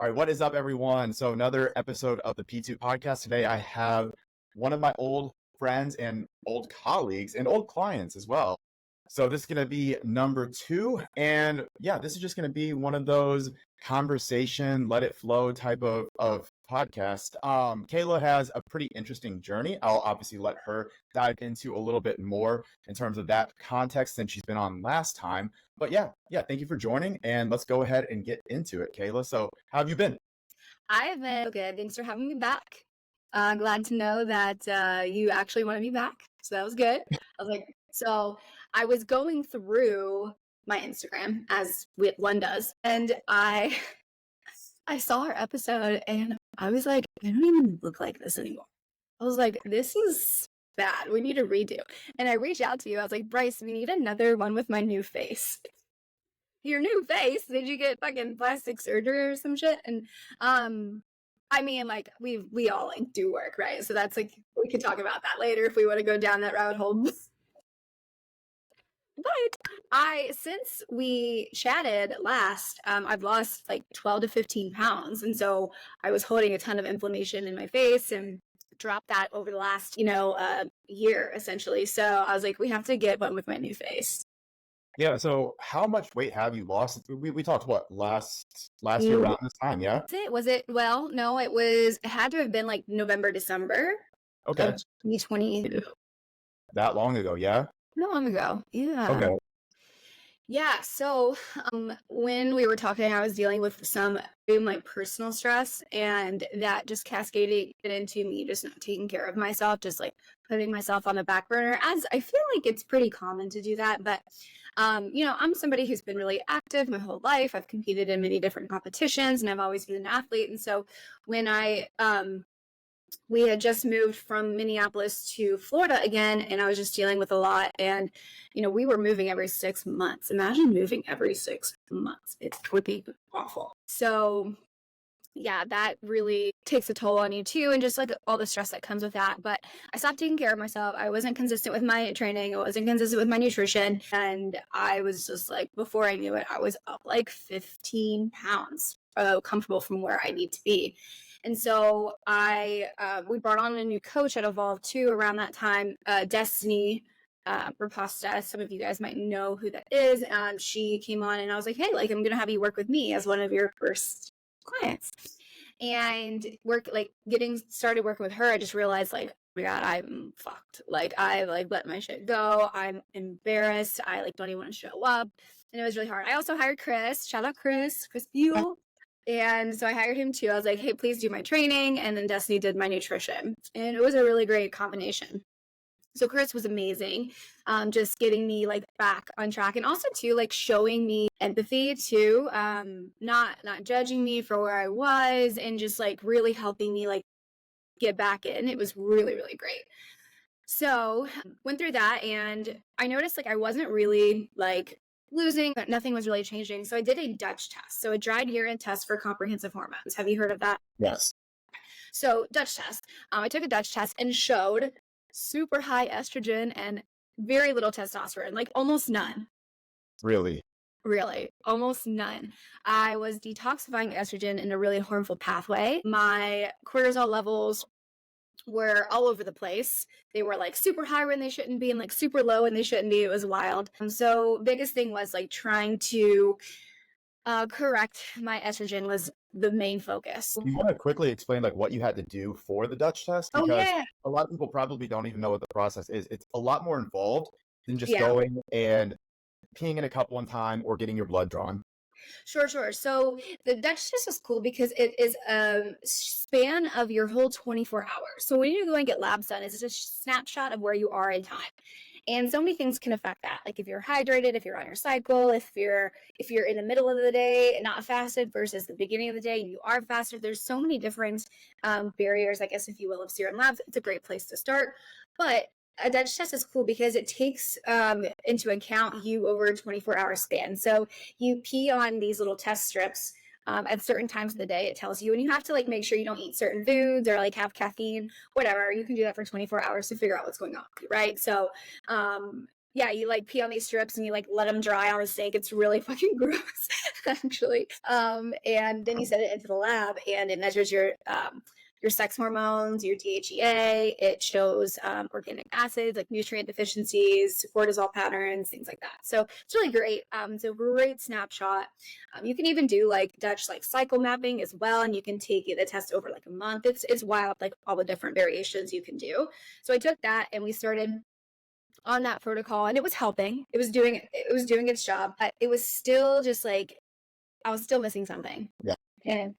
All right, what is up, everyone? So another episode of the P2 podcast. Today I have one of my old friends and old colleagues and old clients as well. So this is going to be number 2. And yeah, this is just going to be one of those conversation, let it flow type of podcast. Kayla has a pretty interesting journey. I'll obviously let her dive into a little bit more in terms of that context than she's been on last time. But yeah, thank you for joining, and let's go ahead and get into it, Kayla. So how have you been? I've been good. Thanks for having me back. Glad to know that you actually want to be back. So that was good. I was going through my Instagram as one does, and I saw our episode, and I was like, I don't even look like this anymore. I was like, this is bad. We need a redo. And I reached out to you. I was like, Bryce, we need another one with my new face. Your new face? Did you get fucking plastic surgery or some shit? And I mean, like, we all like do work, right? So that's like, we could talk about that later if we want to go down that rabbit hole. But since we chatted last, I've lost like 12 to 15 pounds. And so I was holding a ton of inflammation in my face and dropped that over the last, year essentially. So I was like, we have to get one with my new face. Yeah. So how much weight have you lost? We talked last year around this time, yeah? Was it? Well, no, it had to have been like November, December. Okay. 2020. That long ago, yeah? Not long ago. Yeah. Okay. Yeah. So when we were talking, I was dealing with some like personal stress, and that just cascaded into me just not taking care of myself, just like putting myself on the back burner, as I feel like it's pretty common to do that. But I'm somebody who's been really active my whole life. I've competed in many different competitions, and I've always been an athlete. And so when we had just moved from Minneapolis to Florida again, and I was just dealing with a lot. And, we were moving every 6 months. Imagine moving every 6 months. It would be awful. So, yeah, that really takes a toll on you too, and just like all the stress that comes with that. But I stopped taking care of myself. I wasn't consistent with my training. I wasn't consistent with my nutrition. And I was just like, before I knew it, I was up like 15 pounds, comfortable from where I need to be. And so we brought on a new coach at Evolve too around that time, Destiny Rapasta. Some of you guys might know who that is. She came on, and I was like, hey, like, I'm going to have you work with me as one of your first clients. And getting started working with her, I just realized, like, oh my God, I'm fucked. Like, I let my shit go. I'm embarrassed. I don't even want to show up. And it was really hard. I also hired Chris. Shout out Chris Buell. And so I hired him too. I was like, hey, please do my training. And then Destiny did my nutrition. And it was a really great combination. So Chris was amazing, just getting me back on track, and also too showing me empathy too, not judging me for where I was, and just really helping me get back in. It was really, really great. So went through that, and I noticed I wasn't really losing, but nothing was really changing. So I did a Dutch test, so a dried urine test for comprehensive hormones. Have you heard of that? Yes. So Dutch test. I took a Dutch test and showed super high estrogen and very little testosterone, almost none. Really? Really, almost none. I was detoxifying estrogen in a really harmful pathway. My cortisol levels were all over the place. They were super high when they shouldn't be, and super low when they shouldn't be. It was wild. So biggest thing was trying to correct my estrogen was the main focus. You want to quickly explain what you had to do for the Dutch test? Because a lot of people probably don't even know what the process is. It's a lot more involved than just going and peeing in a cup one time or getting your blood drawn. Sure. So the Dutch test is cool because it is a span of your whole 24 hours. So when you go and get labs done, it's just a snapshot of where you are in time. And so many things can affect that. If you're hydrated, if you're on your cycle, if you're in the middle of the day, not fasted versus the beginning of the day, and you are fasted. There's so many different barriers, I guess, if you will, of serum labs. It's a great place to start. But a Dutch test is cool because it takes into account you over a 24-hour span. So you pee on these little test strips at certain times of the day. It tells you, and you have to make sure you don't eat certain foods or have caffeine, whatever. You can do that for 24 hours to figure out what's going on, right? So Yeah, you like pee on these strips and you like let them dry on a sink. It's really fucking gross, actually. And then you send it into the lab, and it measures your sex hormones, your DHEA. It shows organic acids like nutrient deficiencies, cortisol patterns, things like that. So it's really great. It's a great snapshot. You can even do like Dutch like cycle mapping as well, and you can take the test over like a month. It's wild, like all the different variations you can do. So I took that, and we started on that protocol, and it was helping. It was doing its job, but it was still just like I was still missing something. Yeah. And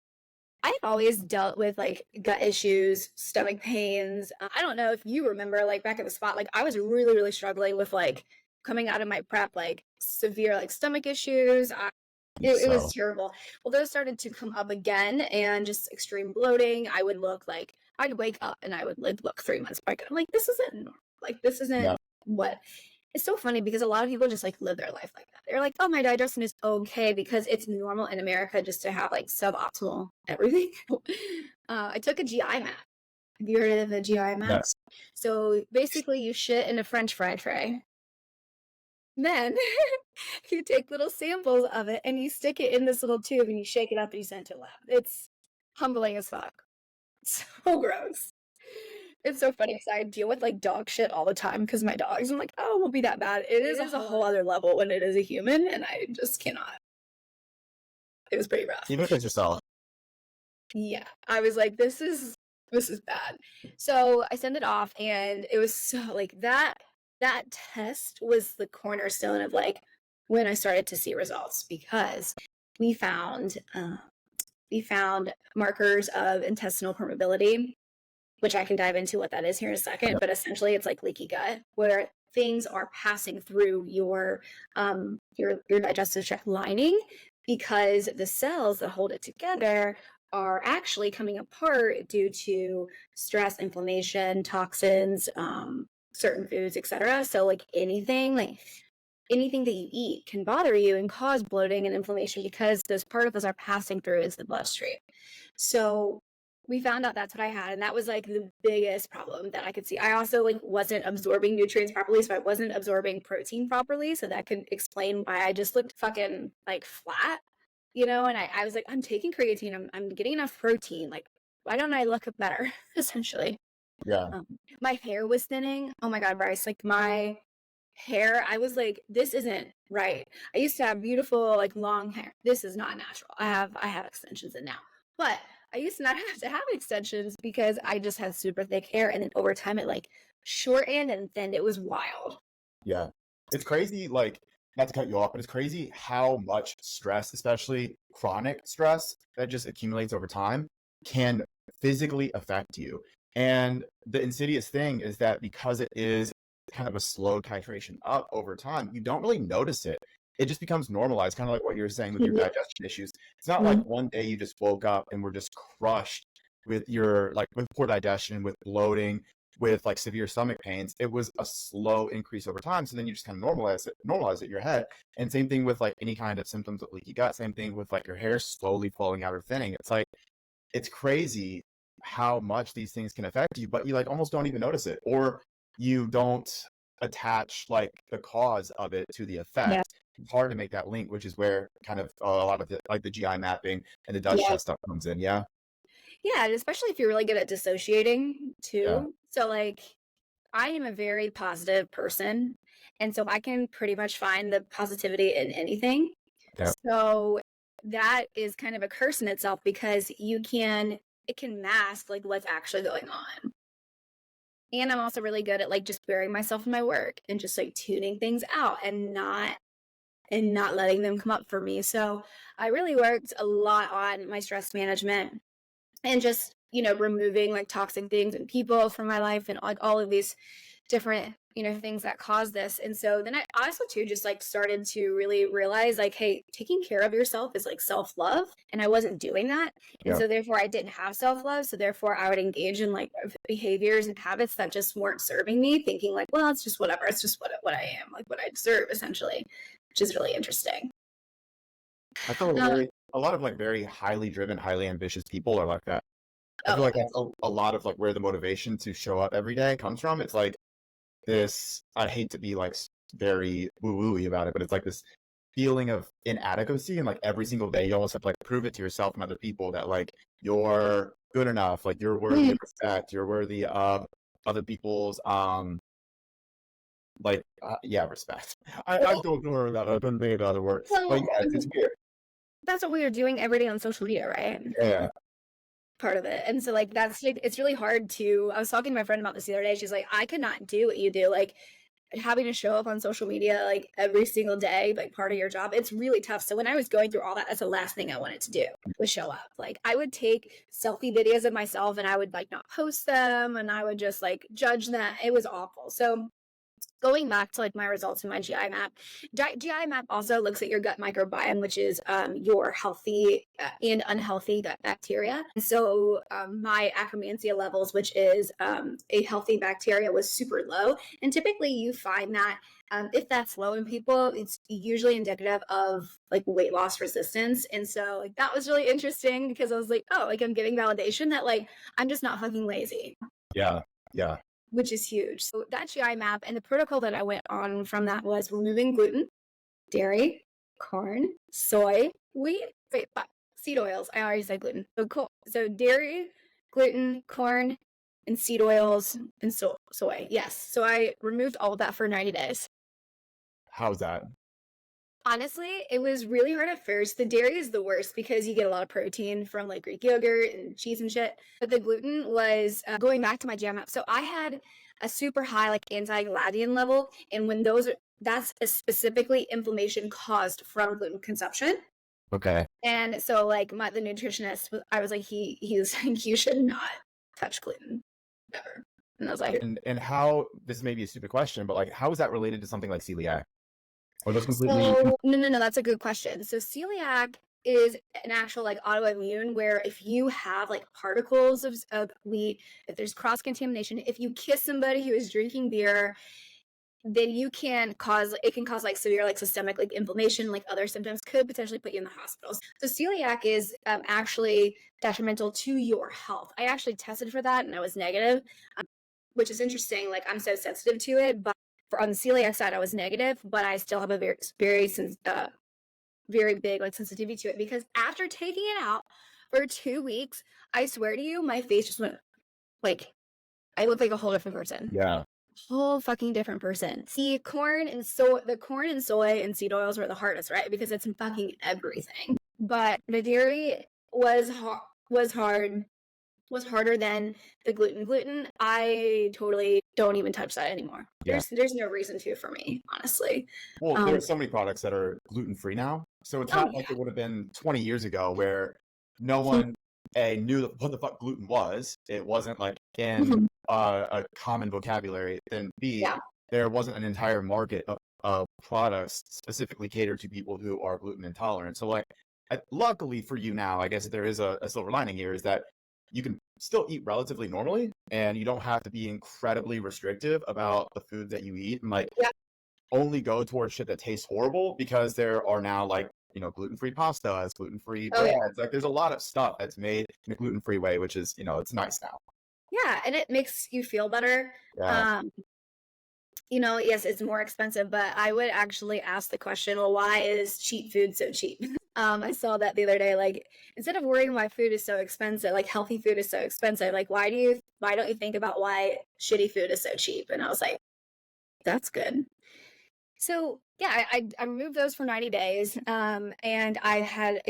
I've always dealt with like gut issues, stomach pains. I don't know if you remember, like back at the spot, like I was really, really struggling with like coming out of my prep, like severe like stomach issues. It was So terrible. Well, those started to come up again, and just extreme bloating. I'd wake up and I would like look 3 months back. I'm like, this isn't normal. Like, this isn't yeah, what. It's so funny because a lot of people just like live their life like that. They're like, oh, my digestion is okay because it's normal in America just to have like suboptimal everything. I took a GI map. Have you heard of a GI map? yes. So basically, you shit in a French fry tray. Then you take little samples of it and you stick it in this little tube and you shake it up and you send it to a lab. It's humbling as fuck. So gross. It's so funny because I deal with like dog shit all the time because my dogs. I'm like, oh, it won't be that bad. It is a whole other level when it is a human, and I just cannot. It was pretty rough. Even if it's yourself. Yeah, I was like, this is bad. So I sent it off, and it was so like that test was the cornerstone of like when I started to see results, because we found markers of intestinal permeability, which I can dive into what that is here in a second. Yep. But essentially, it's like leaky gut, where things are passing through your digestive tract lining, because the cells that hold it together are actually coming apart due to stress, inflammation, toxins, certain foods, etc. So like anything that you eat can bother you and cause bloating and inflammation because those particles are passing through into the bloodstream. So we found out that's what I had, and that was like the biggest problem that I could see. I also like wasn't absorbing nutrients properly, so I wasn't absorbing protein properly, so that could explain why I just looked fucking like flat, and I was like, I'm taking creatine, I'm getting enough protein, like why don't I look better? Essentially. Yeah. My hair was thinning. Oh my god, Bryce, like my hair, I was like, this isn't right. I used to have beautiful like long hair. This is not natural. I have extensions in now, but I used to not have to have extensions because I just had super thick hair, and then over time it like shortened and thinned. It was wild. Yeah. It's crazy, like, not to cut you off, but it's crazy how much stress, especially chronic stress that just accumulates over time, can physically affect you. And the insidious thing is that because it is kind of a slow titration up over time, you don't really notice it. It just becomes normalized, kind of like what you were saying with your digestion issues. It's not like one day you just woke up and were just crushed with with poor digestion, with bloating, with like severe stomach pains. It was a slow increase over time. So then you just kind of normalize it in your head. And same thing with like any kind of symptoms of leaky gut, same thing with like your hair slowly falling out or thinning. It's like, it's crazy how much these things can affect you, but you like almost don't even notice it, or you don't attach like the cause of it to the effect. Yeah. It's hard to make that link, which is where kind of a lot of the GI mapping and the Dutch test stuff comes in. Yeah. Yeah, and especially if you're really good at dissociating too. Yeah. So like I am a very positive person, and so I can pretty much find the positivity in anything. Yeah. So that is kind of a curse in itself, because it can mask like what's actually going on. And I'm also really good at like just burying myself in my work and just like tuning things out and not letting them come up for me. So I really worked a lot on my stress management and just, removing like toxic things and people from my life, and like all of these different, things that cause this. And so then I also too just like started to really realize like, hey, taking care of yourself is like self-love, and I wasn't doing that. And Yeah. so therefore I didn't have self-love. So therefore I would engage in like behaviors and habits that just weren't serving me, thinking like, well, it's just whatever. It's just what I am, like what I deserve, essentially, which is really interesting. I feel a lot of like very highly driven, highly ambitious people are like that. I feel like that's a lot of like where the motivation to show up every day comes from. It's like this, I hate to be like very woo-woo-y about it, but it's like this feeling of inadequacy, and like every single day you almost have to like prove it to yourself and other people that like you're good enough, like you're worthy of respect, you're worthy of other people's respect. I don't know that I've been made other words, but Well, yeah, it's weird. that's what we are doing every day on social media, right? Yeah. Part of it. And so like that's like it's really hard to I was talking to my friend about this the other day. She's like, I could not do what you do. Like having to show up on social media like every single day, like part of your job, it's really tough. So when I was going through all that, that's the last thing I wanted to do was show up. Like I would take selfie videos of myself and I would like not post them and I would just like judge them. It was awful. So going back to like my results in my GI map, GI map also looks at your gut microbiome, which is your healthy and unhealthy gut bacteria. And so my Akkermansia levels, which is a healthy bacteria, was super low. And typically you find that if that's low in people, it's usually indicative of like weight loss resistance. And so like that was really interesting because I was like, oh, like I'm getting validation that like I'm just not fucking lazy. Yeah. Yeah. Which is huge. So that GI map and the protocol that I went on from that was removing gluten, dairy, corn, soy, wheat, seed oils. I already said gluten. So cool. So dairy, gluten, corn, and seed oils and soy. Yes. So I removed all of that for 90 days. How's that? Honestly, it was really hard at first. The dairy is the worst because you get a lot of protein from like Greek yogurt and cheese and shit. But the gluten was going back to my GI map. So I had a super high like anti-gliadin level, and when that's specifically inflammation caused from gluten consumption. Okay. And so like the nutritionist, I was like, he's like, you should not touch gluten ever. And I was like, and how, this may be a stupid question, but like how is that related to something like celiac? Or those completely no, that's a good question. So celiac is an actual like autoimmune where if you have like particles of wheat, if there's cross contamination, if you kiss somebody who is drinking beer, then it can cause like severe like systemic like inflammation, like other symptoms could potentially put you in the hospitals. So celiac is actually detrimental to your health. I actually tested for that and I was negative, which is interesting. Like I'm so sensitive to it, but on the celiac side, I was negative, but I still have a very big like sensitivity to it because after taking it out for 2 weeks, I swear to you, my face just went like I looked like a whole different person. Yeah. Whole fucking different person. See, the corn and soy and seed oils were the hardest, right? Because it's in fucking everything. But the dairy was harder than the gluten. Gluten, I totally don't even touch that anymore. Yeah. There's no reason to for me, honestly. Well, there's so many products that are gluten-free now. So it's not like it would have been 20 years ago where no one knew what the fuck gluten was. It wasn't like in a common vocabulary. Then B, there wasn't an entire market of products specifically catered to people who are gluten intolerant. So like, luckily for you now, I guess there is a silver lining here, is that you can still eat relatively normally and you don't have to be incredibly restrictive about the food that you eat and like only go towards shit that tastes horrible, because there are now like, you know, gluten-free pastas, gluten-free breads. Like there's a lot of stuff that's made in a gluten-free way, which is, you know, it's nice now. Yeah, and it makes you feel better. Yeah. You know, yes, it's more expensive, but I would actually ask the question, well, why is cheap food so cheap? I saw that the other day, like, instead of worrying why food is so expensive, like healthy food is so expensive, like, why don't you think about why shitty food is so cheap? And I was like, that's good. So yeah, I removed those for 90 days. And I had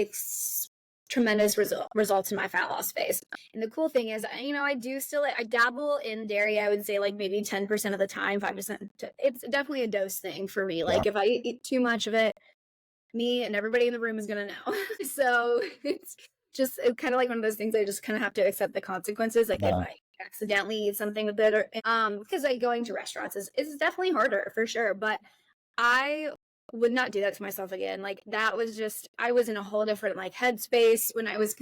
tremendous results in my fat loss phase. And the cool thing is, you know, I dabble in dairy. I would say like maybe 10% of the time, 5%. It's definitely a dose thing for me. Like if I eat too much of it, me and everybody in the room is going to know. So it's kind of like one of those things I just kind of have to accept the consequences. Like if I accidentally eat something with it, or because like going to restaurants is definitely harder for sure. But I would not do that to myself again. Like that was just, I was in a whole different like headspace when I was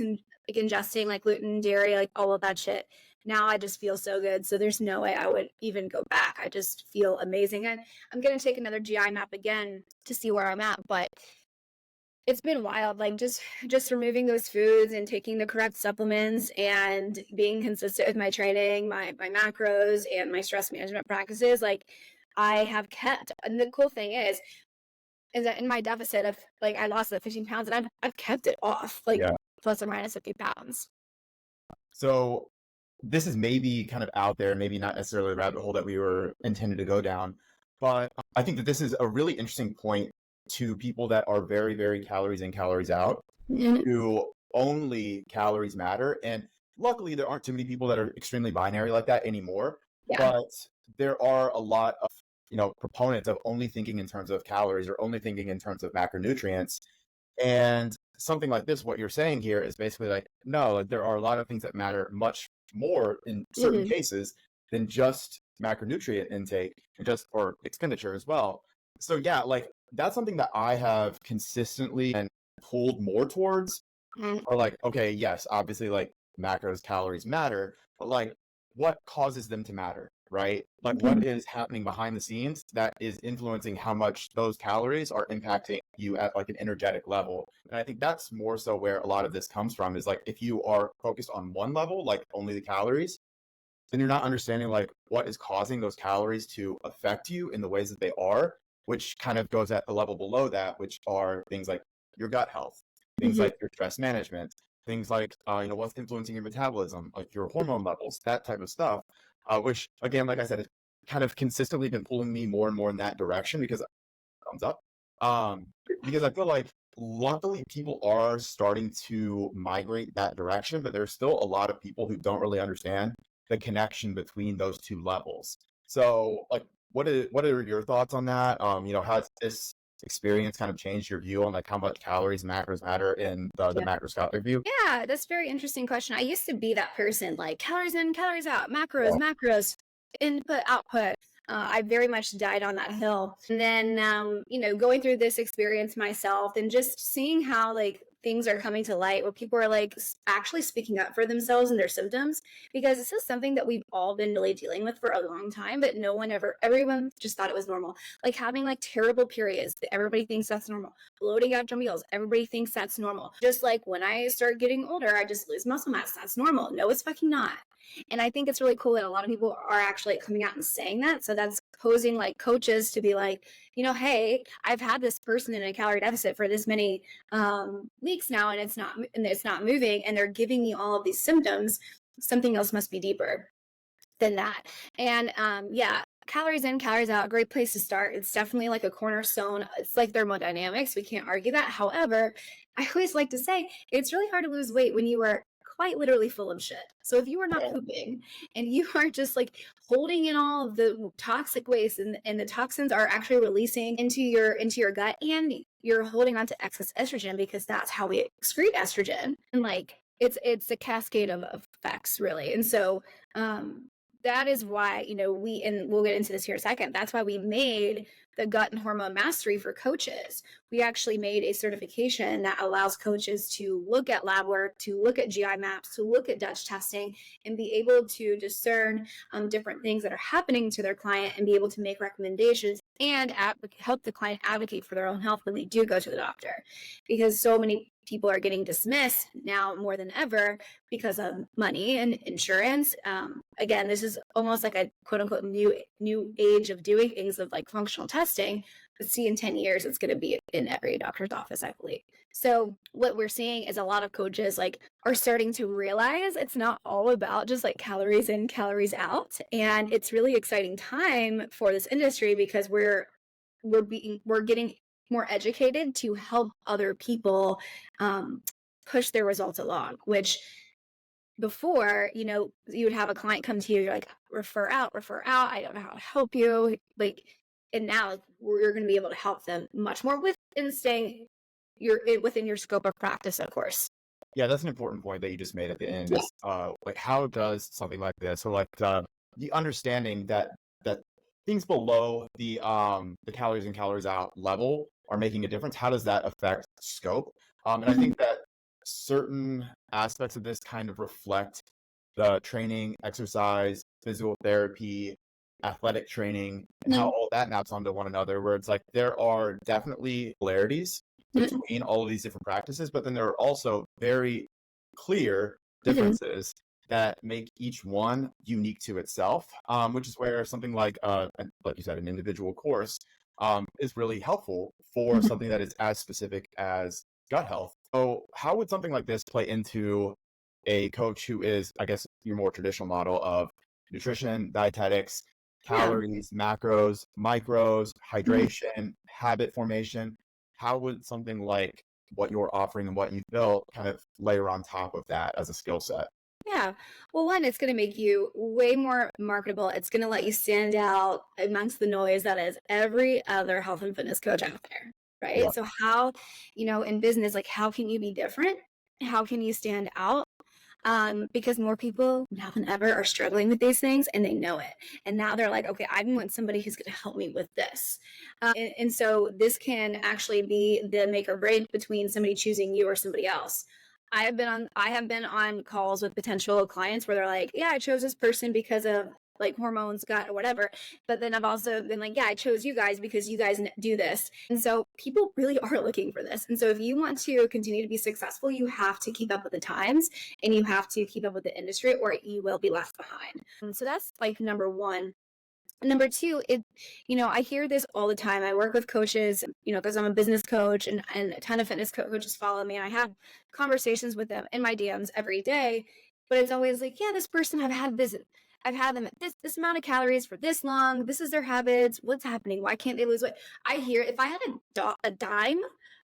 ingesting like gluten, dairy, like all of that shit. Now I just feel so good. So there's no way I would even go back. I just feel amazing. And I'm going to take another GI map again to see where I'm at. But it's been wild. Like just removing those foods and taking the correct supplements and being consistent with my training, my macros and my stress management practices. Like I have kept. And the cool thing is that in my deficit of like I lost the 15 pounds and I've kept it off like Yeah. plus or minus 50 pounds. So this is maybe kind of out there, maybe not necessarily the rabbit hole that we were intended to go down, but I think that this is a really interesting point to people that are very, very calories in, calories out, Mhm. who only calories matter. And luckily, there aren't too many people that are extremely binary like that anymore. Yeah. But there are a lot of proponents of only thinking in terms of calories or only thinking in terms of macronutrients. And something like this, what you're saying here is basically like, no, like, there are a lot of things that matter much more in certain Mhm. cases than just macronutrient intake and just or expenditure as well. So yeah, like that's something that I have consistently and pulled more towards Mhm. or like, okay, yes, obviously like macros, calories matter, but like what causes them to matter, right? Like what Mhm. is happening behind the scenes that is influencing how much those calories are impacting you at like an energetic level. And I think that's more so where a lot of this comes from is like if you are focused on one level, like only the calories, then you're not understanding like what is causing those calories to affect you in the ways that they are, which kind of goes at the level below that, which are things like your gut health, things Mhm. like your stress management, things like what's influencing your metabolism, like your hormone levels, that type of stuff. Which again, like I said, it's kind of consistently been pulling me more and more in that direction because thumbs up. Um, because I feel like luckily people are starting to migrate that direction, but there's still a lot of people who don't really understand the connection between those two levels. So, like, what are your thoughts on that? How has this experience kind of changed your view on like how much calories and macros matter in the Yeah. macroscopic view? Yeah, that's a very interesting question. I used to be that person, like calories in, calories out, macros, Yeah. macros, input, output. I very much died on that hill. And then, going through this experience myself and just seeing how like things are coming to light where people are like actually speaking up for themselves and their symptoms, because this is something that we've all been really dealing with for a long time, but everyone just thought it was normal. Like having like terrible periods, everybody thinks that's normal. Bloating after meals, everybody thinks that's normal. Just like when I start getting older, I just lose muscle mass. That's normal. No, it's fucking not. And I think it's really cool that a lot of people are actually coming out and saying that. So that's posing like coaches to be like, hey, I've had this person in a calorie deficit for this many weeks now, and it's not moving, and they're giving me all of these symptoms. Something else must be deeper than that. And yeah, calories in, calories out, great place to start. It's definitely like a cornerstone. It's like thermodynamics. We can't argue that. However, I always like to say it's really hard to lose weight when you are quite literally full of shit. So if you are not pooping and you are just like holding in all of the toxic waste and the toxins are actually releasing into your gut, and you're holding on to excess estrogen because that's how we excrete estrogen. And like it's a cascade of effects really. And so that is why, and we'll get into this here in a second. That's why we made the Gut and Hormone Mastery for Coaches. We actually made a certification that allows coaches to look at lab work, to look at GI maps, to look at Dutch testing, and be able to discern different things that are happening to their client and be able to make recommendations and help the client advocate for their own health when they do go to the doctor. Because so many people are getting dismissed now more than ever because of money and insurance. Again, this is almost like a quote unquote new age of doing things of like functional testing. But see, in 10 years, it's going to be in every doctor's office, I believe. So what we're seeing is a lot of coaches like are starting to realize it's not all about just like calories in, calories out. And it's really exciting time for this industry because we're getting more educated to help other people push their results along, which before, you would have a client come to you, you're like, refer out, refer out. I don't know how to help you. Like, and now like, we're going to be able to help them much more within staying within your scope of practice, of course. Yeah, that's an important point that you just made at the end is like how does something like this or like the understanding that things below the calories in calories out level are making a difference. How does that affect scope? And I think that certain aspects of this kind of reflect the training, exercise, physical therapy, athletic training, and how Mhm. all that maps onto one another, where it's like there are definitely polarities Mhm. between all of these different practices, but then there are also very clear Mhm. differences. that make each one unique to itself, which is where something like you said, an individual course is really helpful for Mhm. something that is as specific as gut health. So how would something like this play into a coach who is, I guess, your more traditional model of nutrition, dietetics, Yeah. calories, macros, micros, Mhm. hydration, habit formation? How would something like what you're offering and what you've built kind of layer on top of that as a skill set? Yeah. Well, one, it's going to make you way more marketable. It's going to let you stand out amongst the noise that is every other health and fitness coach out there. Yeah. Right. So, how, in business, like, how can you be different? How can you stand out? Because more people now than ever are struggling with these things and they know it. And now they're like, okay, I want somebody who's going to help me with this. And so this can actually be the make or break between somebody choosing you or somebody else. I have been on calls with potential clients where they're like, yeah, I chose this person because of like hormones, gut, or whatever. But then I've also been like, yeah, I chose you guys because you guys do this. And so people really are looking for this. And so if you want to continue to be successful, you have to keep up with the times and you have to keep up with the industry or you will be left behind. And so that's like number one. Number two, I hear this all the time. I work with coaches, because I'm a business coach and a ton of fitness coaches follow me. And I have conversations with them in my DMs every day. But it's always like, yeah, this person I've had them at this amount of calories for this long. This is their habits. What's happening? Why can't they lose weight? I hear if I had a dime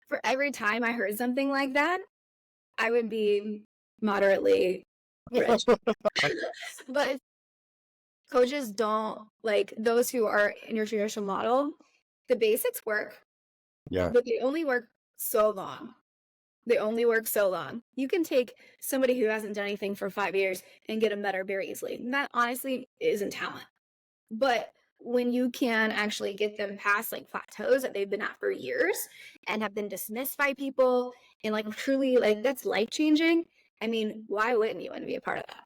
for every time I heard something like that, I would be moderately rich. But coaches don't like those who are in your traditional model. The basics work, Yeah. but they only work so long. They only work so long. You can take somebody who hasn't done anything for 5 years and get them better very easily. And that honestly isn't talent. But when you can actually get them past like plateaus that they've been at for years and have been dismissed by people and like truly like that's life changing. I mean, why wouldn't you want to be a part of that?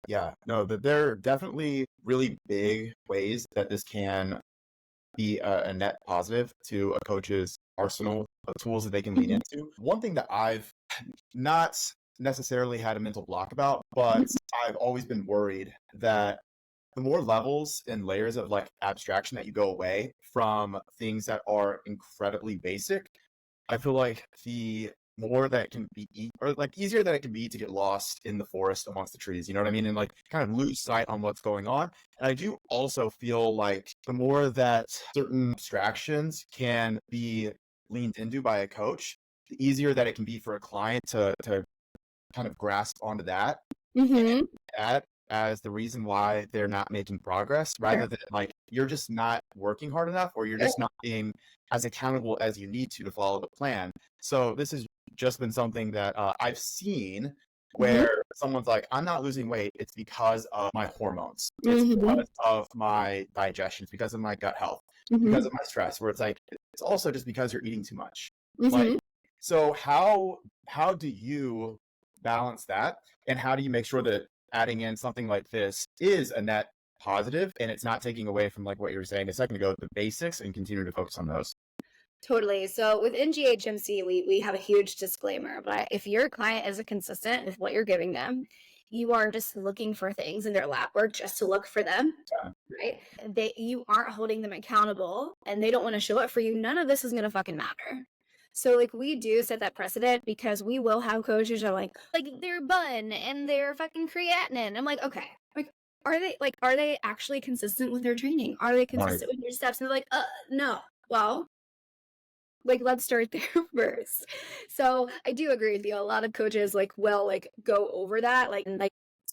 Yeah, no, that there are definitely really big ways that this can be a net positive to a coach's arsenal of tools that they can lean Mhm. into. One thing that I've not necessarily had a mental block about, but I've always been worried that the more levels and layers of like abstraction that you go away from things that are incredibly basic, I feel like the more that can be or like easier that it can be to get lost in the forest amongst the trees, you know what I mean? And like kind of lose sight on what's going on. And I do also feel like the more that certain abstractions can be leaned into by a coach, the easier that it can be for a client to kind of grasp onto that Mhm. that as the reason why they're not making progress Sure. rather than like you're just not working hard enough or you're just not being as accountable as you need to follow the plan. So this has just been something that I've seen Mhm. where someone's like, I'm not losing weight. It's because of my hormones. It's Mhm. because of my digestion. It's because of my gut health. It's because Mhm. of my stress. Where it's like, it's also just because you're eating too much. Like, Mhm. so how do you balance that? And how do you make sure that adding in something like this is a net positive and it's not taking away from like what you were saying a second ago, the basics, and continue to focus on those? Totally. So with NGHMC, we have a huge disclaimer, but if your client isn't consistent with what you're giving them, you are just looking for things in their lab work just to look for them, Yeah. right? You aren't holding them accountable and they don't want to show up for you. None of this is gonna fucking matter. So like we do set that precedent because we will have coaches who are like their bun and their fucking creatinine. I'm like, okay, are they actually consistent with their training? Are they Right. consistent with their steps? And they're like, no. Well, like let's start there first. So I do agree with you. A lot of coaches like will like go over that, like and like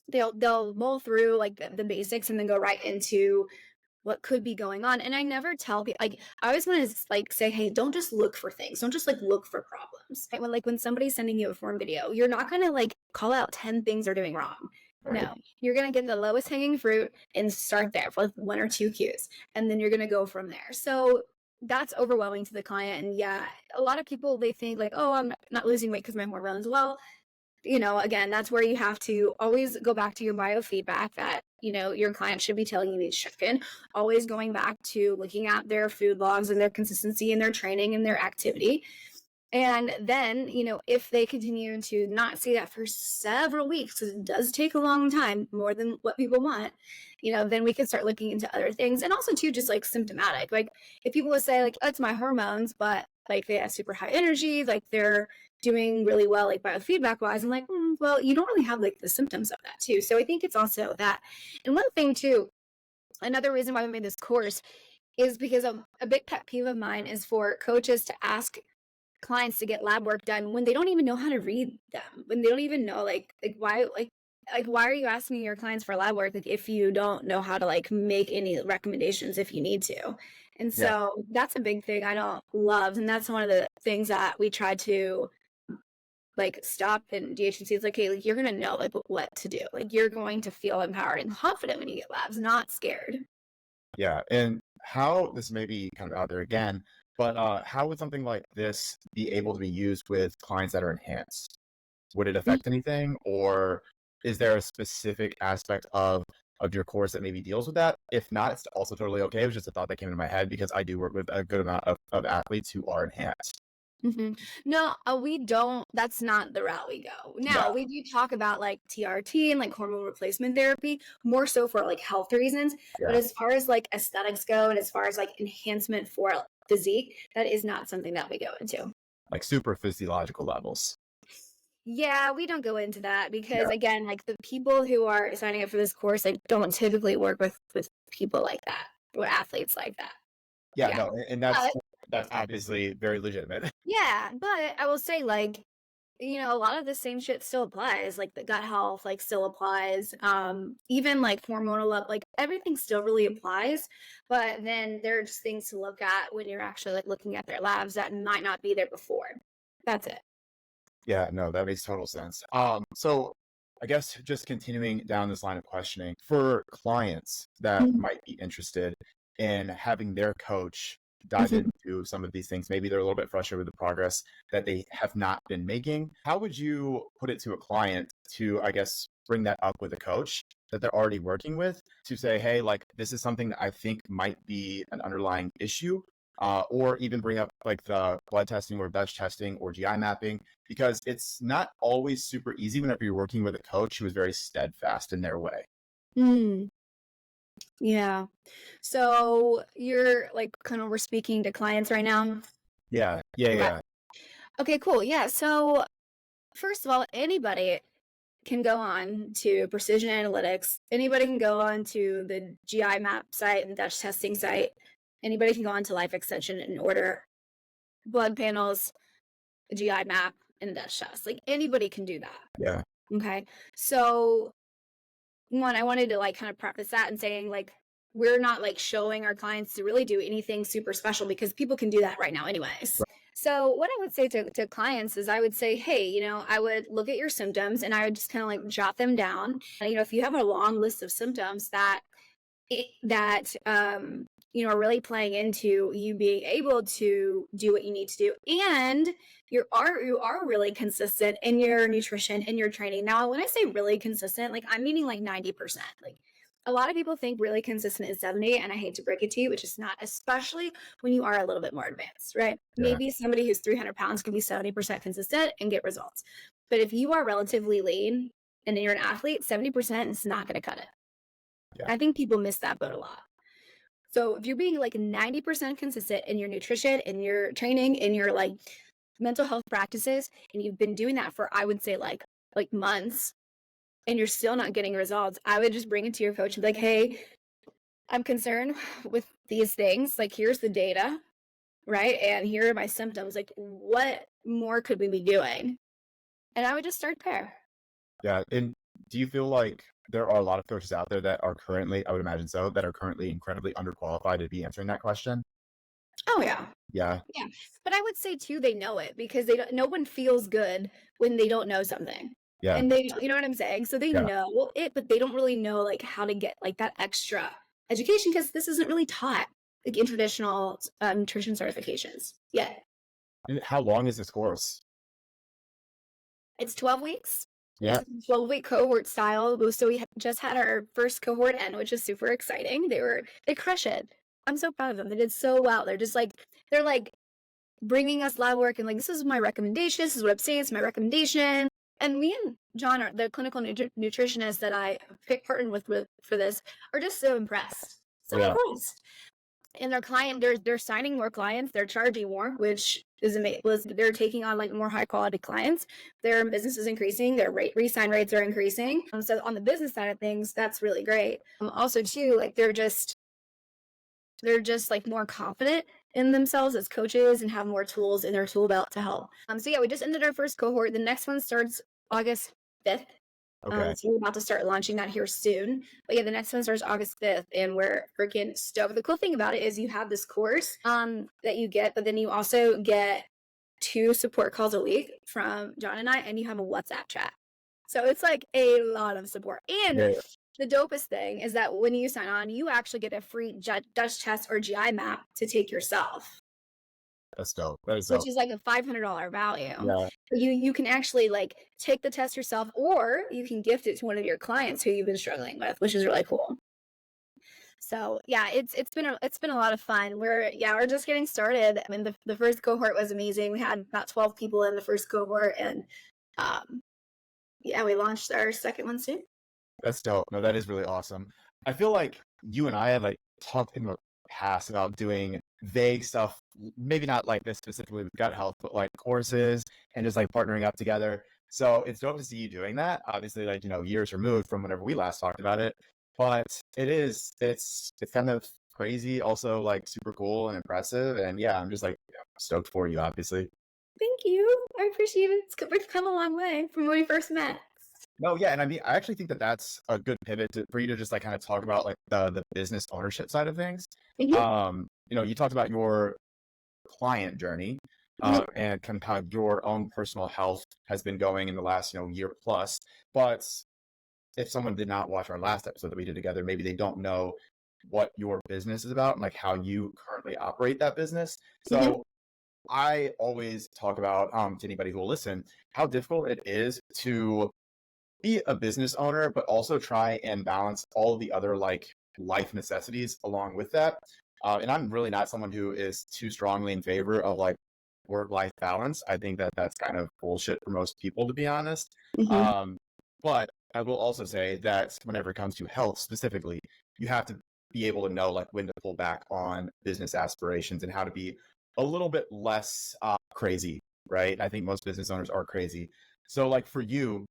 they'll mull through like the basics and then go right into what could be going on. And I never tell people like I always want to like say, hey, don't just look for things. Don't just like look for problems. Right? When somebody's sending you a form video, you're not gonna like call out 10 things they're doing wrong. Right. No, you're gonna get the lowest hanging fruit and start there with one or two cues, and then you're gonna go from there. So that's overwhelming to the client. And yeah, a lot of people they think like, oh, I'm not losing weight because my hormones. Well, again, that's where you have to always go back to your biofeedback that, your client should be telling you to check in, always going back to looking at their food logs and their consistency and their training and their activity. And then, if they continue to not see that for several weeks, because it does take a long time, more than what people want, then we can start looking into other things. And also, too, just like symptomatic. Like, if people would say, like, oh, it's my hormones, but like they have super high energy, like they're doing really well, like biofeedback wise, I'm like, well, you don't really have like the symptoms of that, too. So I think it's also that. And one thing, too, another reason why we made this course is because a big pet peeve of mine is for coaches to ask clients to get lab work done when they don't even know how to read them, when they don't even know why are you asking your clients for lab work, like, if you don't know how to like make any recommendations if you need to. And Yeah. so that's a big thing I don't love, and that's one of the things that we try to like stop in DHC. It's like, hey, like, you're gonna know like what to do, like you're going to feel empowered and confident when you get labs, not scared. Yeah. And how this may be kind of out there again, but how would something like this be able to be used with clients that are enhanced? Would it affect anything, or is there a specific aspect of your course that maybe deals with that? If not, it's also totally okay. It was just a thought that came into my head because I do work with a good amount of athletes who are enhanced. No, we don't. That's not the route we go. Now, Yeah. we do talk about like TRT and like hormone replacement therapy, more so for like health reasons. But Yeah. as far as like aesthetics go, and as far as like enhancement for physique, that is not something that we go into. Like super physiological levels. Yeah, we don't go into that because, Yeah. again, like the people who are signing up for this course, like don't typically work with people like that, or athletes like that. Yeah. Yeah. No. And But that's obviously very legitimate. yeah, but I will say, like, a lot of the same shit still applies. Like the gut health, like, still applies. Even like hormonal like everything still really applies. But then there are just things to look at when you're actually like looking at their labs that might not be there before. That's it. Yeah, no, that makes total sense. So I guess just continuing down this line of questioning for clients that Mhm. might be interested in having their coach dive Mhm. into some of these things, maybe they're a little bit frustrated with the progress that they have not been making. How would you put it to a client to, I guess, bring that up with a coach that they're already working with to say, hey, like, this is something that I think might be an underlying issue? Or even bring up like the blood testing or batch testing or GI mapping, because it's not always super easy whenever you're working with a coach who is very steadfast in their way. Mm, yeah. So you're like kind of we're speaking to clients right now. Yeah, yeah, Okay. yeah, Okay, cool. Yeah. So first of all, anybody can go on to Precision Analytics. Anybody can go on to the GI map site and Dutch testing site. Anybody can go on to Life Extension and order blood panels, a GI map, and a Dutch test. Like anybody can do that. yeah, Okay. So one, I wanted to like kind of preface that and saying like we're not like showing our clients to really do anything super special because people can do that right now anyways. right, So what I would say to clients is I would say, hey, I would look at your symptoms and I would just kind of like jot them down. And, if you have a long list of symptoms that are really playing into you being able to do what you need to do, and you are really consistent in your nutrition and your training. Now, when I say really consistent, like I'm meaning like 90%. Like a lot of people think really consistent is 70, and I hate to break it to you, which is not, especially when you are a little bit more advanced, right? yeah, Maybe somebody who's 300 pounds can be 70% consistent and get results. But if you are relatively lean and you're an athlete, 70% is not going to cut it. yeah, I think people miss that boat a lot. So if you're being like 90% consistent in your nutrition, in your training, in your like mental health practices, and you've been doing that for, I would say, like months, and you're still not getting results, I would just bring it to your coach and be like, hey, I'm concerned with these things. Like, here's the data, right? And here are my symptoms. Like, what more could we be doing? And I would just start there. yeah. And do you feel like there are a lot of coaches out there that are currently, I would imagine so, that are currently incredibly underqualified to be answering that question? Oh, yeah. Yeah, Yeah. But I would say too, they know it because no one feels good when they don't know something. yeah, And you know what I'm saying? So they yeah. know it, but they don't really know like how to get like that extra education because this isn't really taught like in traditional nutrition certifications yet. And how long is this course? It's 12 weeks. It's Yeah, a 12-week cohort style. So we just had our first cohort end, which is super exciting. They crush it. I'm so proud of them. They did so well. They're just like, they're like bringing us lab work and like, this is my recommendation. This is what I'm saying. It's my recommendation. And me and John, are the clinical nutritionist that I partnered with for this, are just so impressed. So impressed. And their client, they're signing more clients, they're charging more, which is amazing. They're taking on like more high quality clients. Their business is increasing, their re-sign rates are increasing. So on the business side of things, that's really great. Also too, like they're just like more confident in themselves as coaches and have more tools in their tool belt to help. So yeah, we just ended our first cohort. The next one starts August 5th. Okay. So we're about to start launching that here soon. But yeah, the next one starts August 5th, and we're freaking stoked. The cool thing about it is you have this course that you get, but then you also get 2 support calls a week from John and I, and you have a WhatsApp chat. So it's like a lot of support. And the dopest thing is that when you sign on, you actually get a free Dutch test or GI map to take yourself. That's dope. That is dope. Which is like a $500 value. Yeah. You can actually like take the test yourself, or you can gift it to one of your clients who you've been struggling with, which is really cool. So yeah, it's been a lot of fun. We're just getting started. I mean, the first cohort was amazing. We had about 12 people in the first cohort, and we launched our second one soon. That's dope. No, that is really awesome. I feel like you and I have like talked in the past about doing vague stuff, maybe not like this specifically with gut health, but like courses and just like partnering up together. So it's dope to see you doing that. Obviously, like, years removed from whenever we last talked about it, but it's kind of crazy, also like super cool and impressive. And yeah, I'm just like stoked for you, obviously. Thank you. I appreciate it. We've come a long way from when we first met. No, yeah, and I mean, I actually think that that's a good pivot for you to just like kind of talk about like the business ownership side of things. Mm-hmm. You talked about your client journey, and kind of how your own personal health has been going in the last year plus. But if someone did not watch our last episode that we did together, maybe they don't know what your business is about and like how you currently operate that business. So I always talk about to anybody who will listen how difficult it is to be a business owner, but also try and balance all the other like life necessities along with that. And I'm really not someone who is too strongly in favor of like work-life balance. I think that that's kind of bullshit for most people, to be honest. But I will also say that whenever it comes to health specifically, you have to be able to know like when to pull back on business aspirations and how to be a little bit less crazy, right? I think most business owners are crazy. So like for you,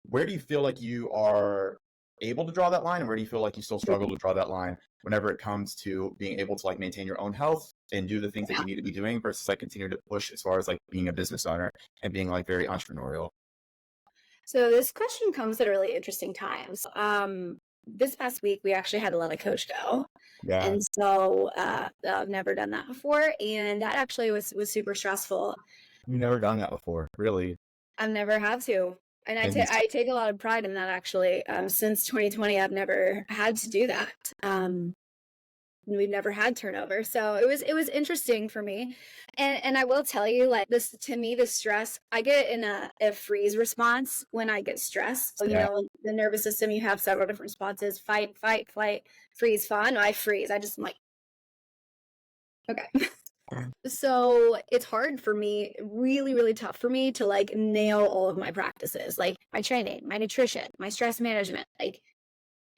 where do you feel like you are able to draw that line, and where do you feel like you still struggle to draw that line whenever it comes to being able to like maintain your own health and do the things that you need to be doing versus like continue to push as far as like being a business owner and being like very entrepreneurial? So this question comes at a really interesting time. This past week we actually had to let a coach go. Yeah. And so I've never done that before, and that actually was super stressful. You've never done that before, really? I've never had to. And I take a lot of pride in that, actually. Since 2020, I've never had to do that. We've never had turnover. So it was interesting for me. And I will tell you, like, this, to me, the stress, I get in a freeze response when I get stressed. So, the nervous system, you have several different responses: fight, flight, freeze, fawn. No, I freeze. I just am like, okay. So it's hard for me, really, really tough for me to like nail all of my practices, like my training, my nutrition, my stress management. Like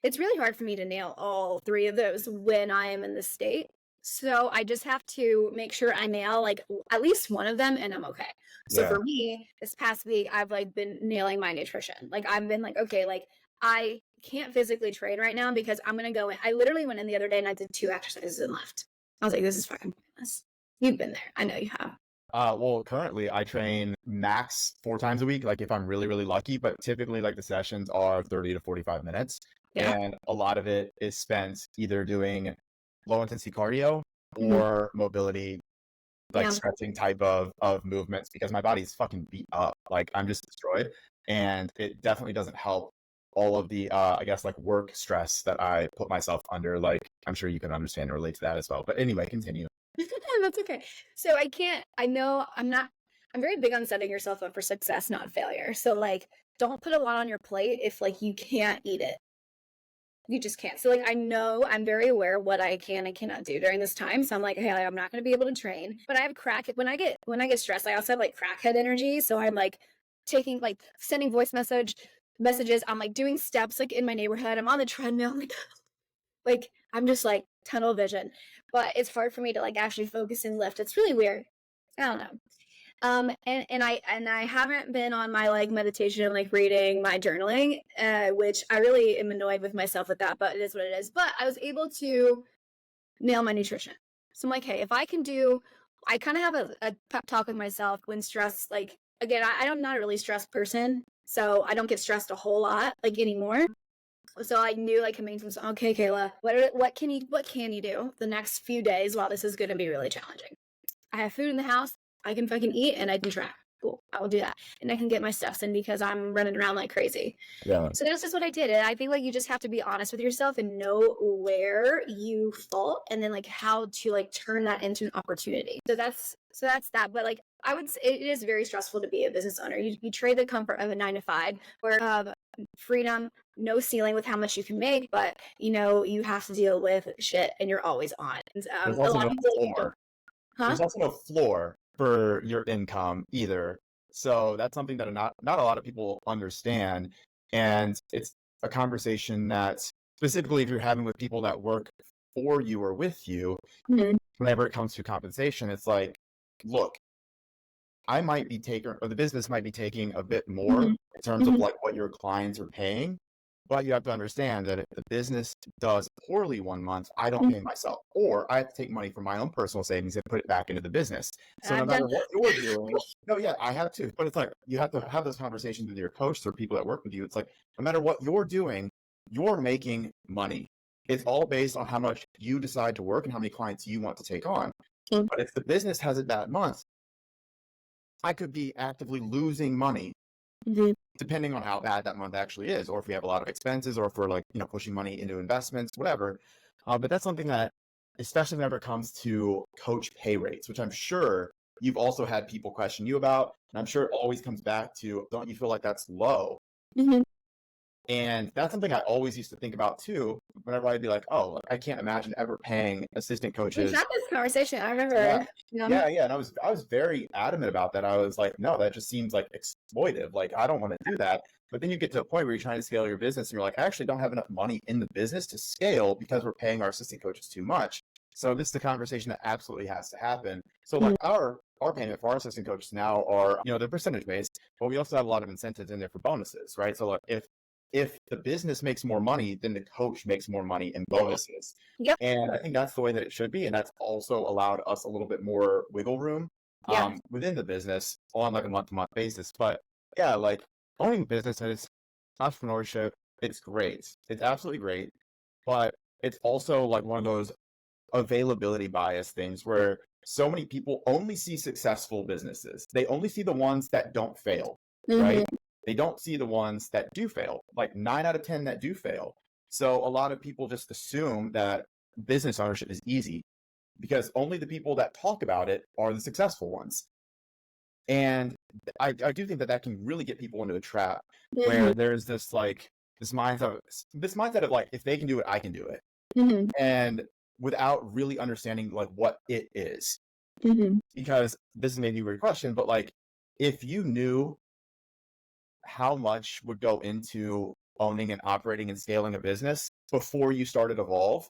it's really hard for me to nail all 3 of those when I am in this state. So I just have to make sure I nail like at least one of them, and I'm okay. So for me, this past week, I've like been nailing my nutrition. Like I've been like, okay, like I can't physically train right now because I'm going to go in. I literally went in the other day and I did 2 exercises and left. I was like, this is fucking pointless. You've been there. I know you have. Well, currently I train max 4 times a week, like if I'm really, really lucky, but typically like the sessions are 30 to 45 minutes. Yeah. And a lot of it is spent either doing low intensity cardio or mobility, like stretching type of movements, because my body's fucking beat up. Like I'm just destroyed. And it definitely doesn't help all of the, I guess, like work stress that I put myself under. Like I'm sure you can understand and relate to that as well. But anyway, continue. That's okay. So I'm very big on setting yourself up for success, not failure. So like, don't put a lot on your plate if like you can't eat it. you just can't. So like, I know I'm very aware of what I can and cannot do during this time. So I'm like, hey, I'm not going to be able to train, but I have when I get stressed, I also have like crackhead energy. So I'm like taking like sending messages. I'm like doing steps like in my neighborhood. I'm on the treadmill. Like I'm just like tunnel vision, but it's hard for me to like actually focus and lift. It's really weird. I don't know. And I haven't been on my like meditation, like reading, my journaling, which I really am annoyed with myself with that, but it is what it is. But I was able to nail my nutrition. So I'm like, hey, if I can I kind of have a pep talk with myself when stressed, like, again, I'm not a really stressed person. So I don't get stressed a whole lot like anymore. So I knew like coming from, okay, Kayla, what can you do the next few days while this is going to be really challenging? I have food in the house. I can fucking eat and I can track. Cool. I will do that. And I can get my steps in because I'm running around like crazy. Yeah. So that's just what I did. And I think like you just have to be honest with yourself and know where you fall and then like how to like turn that into an opportunity. So that's that. But like I would say it is very stressful to be a business owner. You trade the comfort of a 9-to-5 where freedom, no ceiling with how much you can make, but you know, you have to deal with shit and you're always on. And, There's a also lot no of people floor. Huh? There's also no floor for your income either. So that's something that not a lot of people understand. And it's a conversation that specifically if you're having with people that work for you or with you, whenever it comes to compensation, it's like, look, I might be taking, or the business might be taking a bit more in terms of like what your clients are paying. But you have to understand that if the business does poorly one month, I don't pay myself, or I have to take money from my own personal savings and put it back into the business. So no I've matter done what you're doing, no, yeah, I have to. But it's like you have to have those conversations with your coach or people that work with you. It's like no matter what you're doing, you're making money. It's all based on how much you decide to work and how many clients you want to take on. But if the business has a bad month, I could be actively losing money depending on how bad that month actually is, or if we have a lot of expenses, or if we're like, pushing money into investments, whatever. But that's something that, especially whenever it comes to coach pay rates, which I'm sure you've also had people question you about, and I'm sure it always comes back to, don't you feel like that's low? And that's something I always used to think about too, whenever I'd be like, oh, I can't imagine ever paying assistant We've coaches. had this conversation. I remember. Yeah. And I was very adamant about that. I was like, no, that just seems like exploitive. Like, I don't want to do that. But then you get to a point where you're trying to scale your business and you're like, I actually don't have enough money in the business to scale because we're paying our assistant coaches too much. So this is the conversation that absolutely has to happen. So like our payment for our assistant coaches now are, they're percentage based, but we also have a lot of incentives in there for bonuses, right? So like if the business makes more money, then the coach makes more money in bonuses. Yep. And I think that's the way that it should be. And that's also allowed us a little bit more wiggle room within the business on like a month-to-month basis. But yeah, like owning businesses, entrepreneurship, it's great. It's absolutely great. But it's also like one of those availability bias things where so many people only see successful businesses. They only see the ones that don't fail, right? They don't see the ones that do fail, like 9 out of 10 that do fail. So a lot of people just assume that business ownership is easy because only the people that talk about it are the successful ones. And I do think that can really get people into a trap where there's this mindset of like, if they can do it, I can do it. And without really understanding like what it is. Because this is maybe a weird question, but like if you knew how much would go into owning and operating and scaling a business before you started Evolve,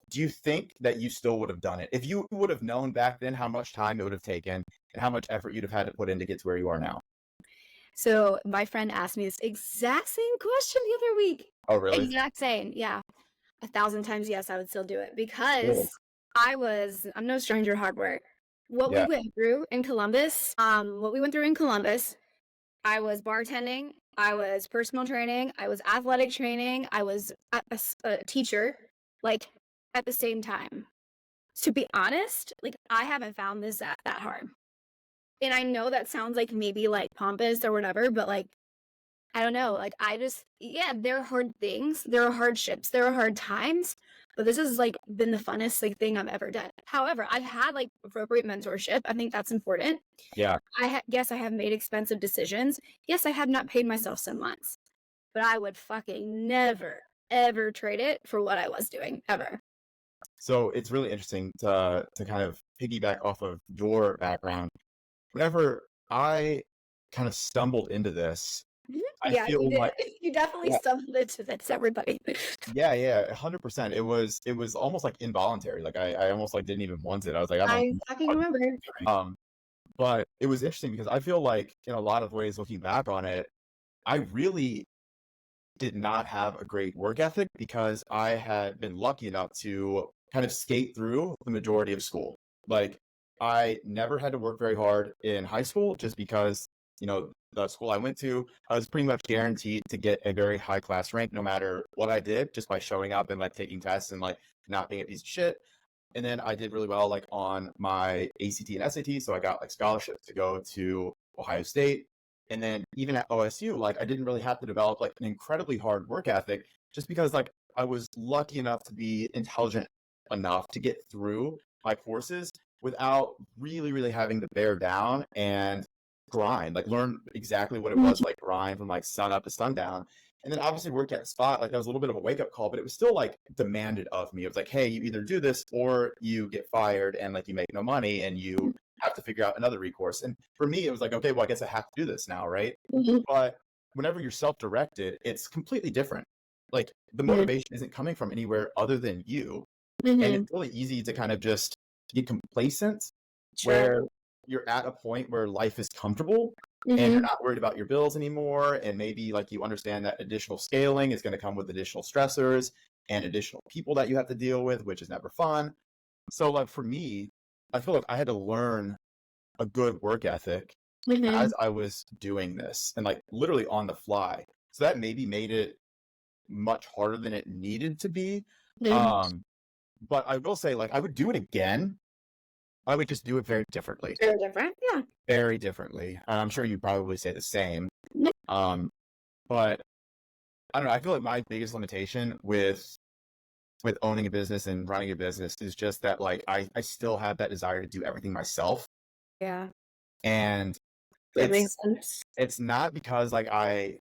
do you think that you still would have done it? If you would have known back then how much time it would have taken and how much effort you'd have had to put in to get to where you are now? So my friend asked me this exact same question the other week. Oh, really? Exact same. Yeah. 1,000 times yes, I would still do it because I'm no stranger to hard work. What we went through in Columbus, I was bartending, I was personal training, I was athletic training, I was a teacher, like at the same time. To be honest, like I haven't found this that hard. And I know that sounds like maybe like pompous or whatever, but like, I don't know. Like there are hard things, there are hardships, there are hard times, but this has like been the funnest like thing I've ever done. However, I've had like appropriate mentorship. I think that's important. Yeah. Yes, I have made expensive decisions. Yes, I have not paid myself some months, but I would fucking never ever trade it for what I was doing ever. So it's really interesting to kind of piggyback off of your background. Whenever I kind of stumbled into this, I Yeah, you feel did. like You definitely yeah, stumbled into this, everybody. yeah, 100%. It was almost like involuntary. Like I almost like didn't even want it. I was like, I don't I know fucking what remember. I'm doing. But it was interesting because I feel like in a lot of ways, looking back on it, I really did not have a great work ethic because I had been lucky enough to kind of skate through the majority of school. Like, I never had to work very hard in high school just because, the school I went to, I was pretty much guaranteed to get a very high class rank no matter what I did, just by showing up and like taking tests and like not being a piece of shit. And then I did really well like on my ACT and SAT, so I got like scholarships to go to Ohio State. And then even at OSU, like I didn't really have to develop like an incredibly hard work ethic just because like I was lucky enough to be intelligent enough to get through my courses without really, really having to bear down and grind, like learn exactly what it was like grind from like sun up to sundown. And then obviously work at Spot, like that was a little bit of a wake up call, but it was still like demanded of me. It was like, hey, you either do this or you get fired and like you make no money and you have to figure out another recourse. And for me, it was like, okay, well, I guess I have to do this now, right? Mhm. But whenever you're self-directed, it's completely different. Like the Mhm. motivation isn't coming from anywhere other than you. And Mhm. it's really easy to kind of just get complacent Sure. where you're at a point where life is comfortable and you're Mhm. not worried about your bills anymore. And maybe like you understand that additional scaling is going to come with additional stressors and additional people that you have to deal with, which is never fun. So, like for me, I feel like I had to learn a good work ethic Mhm. as I was doing this and like literally on the fly. So that maybe made it much harder than it needed to be. Mhm. Um, but I will say, like, I would do it again. I would just do it very differently, Very different. Yeah. very differently. And I'm sure you'd probably say the same. Yeah. Um, but I don't know. I feel like my biggest limitation with owning a business and running a business is just that like I still have that desire to do everything myself. Yeah. And That it's makes sense. it's not because like I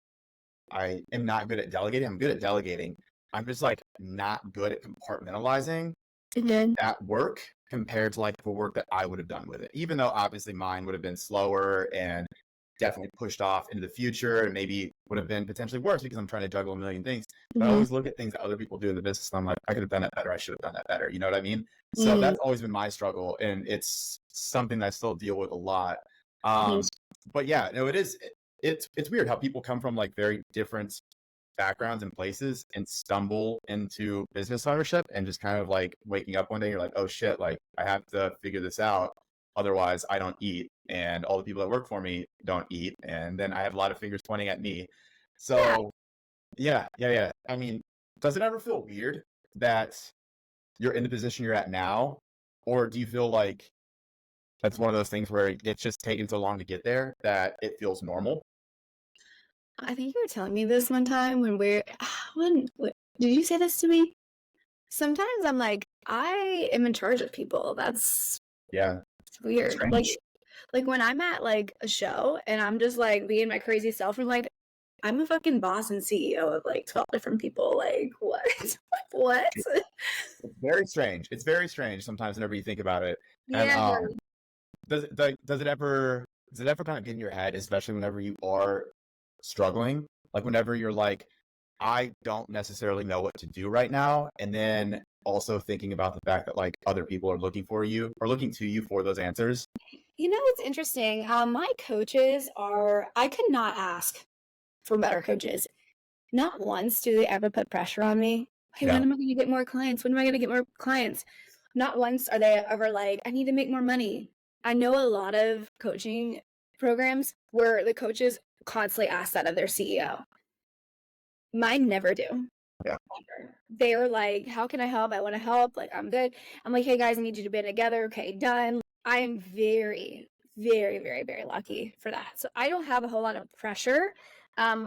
am not good at delegating. I'm good at delegating. I'm just like not good at compartmentalizing Mhm. that work compared to like the work that I would have done with it. Even though obviously mine would have been slower and definitely pushed off into the future and maybe would have been potentially worse because I'm trying to juggle a million things. But I Mhm. always look at things that other people do in the business and I'm like, I could have done that better. I should have done that better. You know what I mean? So Mhm. that's always been my struggle. And it's something that I still deal with a lot. Mhm. But yeah, no, it's weird how people come from like very different backgrounds and places and stumble into business ownership and just kind of like waking up one day, you're like, oh shit, like I have to figure this out. Otherwise, I don't eat. And all the people that work for me don't eat. And then I have a lot of fingers pointing at me. Yeah. So, yeah. I mean, does it ever feel weird that you're in the position you're at now? Or do you feel like that's one of those things where it's just taken so long to get there that it feels normal? I think you were telling me this one time when did you say this to me? Sometimes I'm like, I am in charge of people. That's Yeah. weird. Strange. Like when I'm at like a show and I'm just like being my crazy self and like I'm a fucking boss and CEO of like 12 different people. Like what? What? It's very strange. It's very strange sometimes whenever you think about it. And Yeah. does it ever kind of get in your head, especially whenever you are struggling, like whenever you're like, I don't necessarily know what to do right now, and then also thinking about the fact that like other people are looking for you or looking to you for those answers. You know, it's interesting. My coaches are, I could not ask for better coaches. Not once do they ever put pressure on me. Hey, Yeah. when am I going to get more clients? When am I going to get more clients? Not once are they ever like, I need to make more money. I know a lot of coaching programs where the coaches constantly ask that of their CEO. Mine never do. Yeah. Ever. They are like, how can I help? I want to help. Like, I'm good. I'm like, hey guys, I need you to be together. Okay, done. I am very, very, very, very lucky for that. So I don't have a whole lot of pressure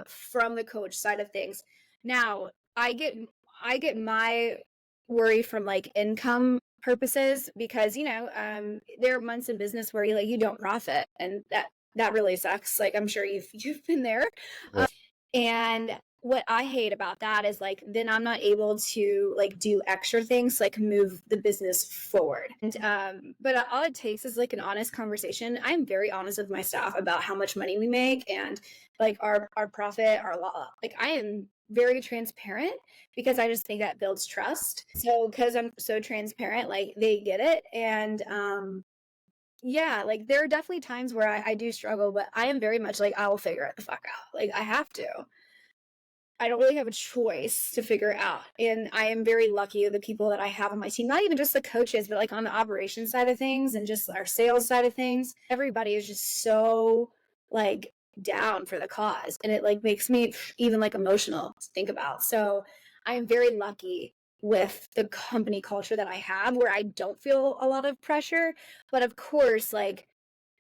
from the coach side of things. Now, I get my worry from like income purposes because there are months in business where you don't profit and that really sucks. Like I'm sure you've been there. Well, And what I hate about that is like then I'm not able to like do extra things like move the business forward. And but all it takes is like an honest conversation. I'm very honest with my staff about how much money we make and like our profit, our law. Like I am very transparent because I just think that builds trust. So because I'm so transparent, like they get it. And yeah, like there are definitely times where I do struggle, but I am very much like I will figure it the fuck out. Like I have to. I don't really have a choice to figure out. And I am very lucky with the people that I have on my team, not even just the coaches, but like on the operations side of things and just our sales side of things. Everybody is just so like down for the cause. And it like makes me even like emotional to think about. So I am very lucky with the company culture that I have where I don't feel a lot of pressure. But of course, like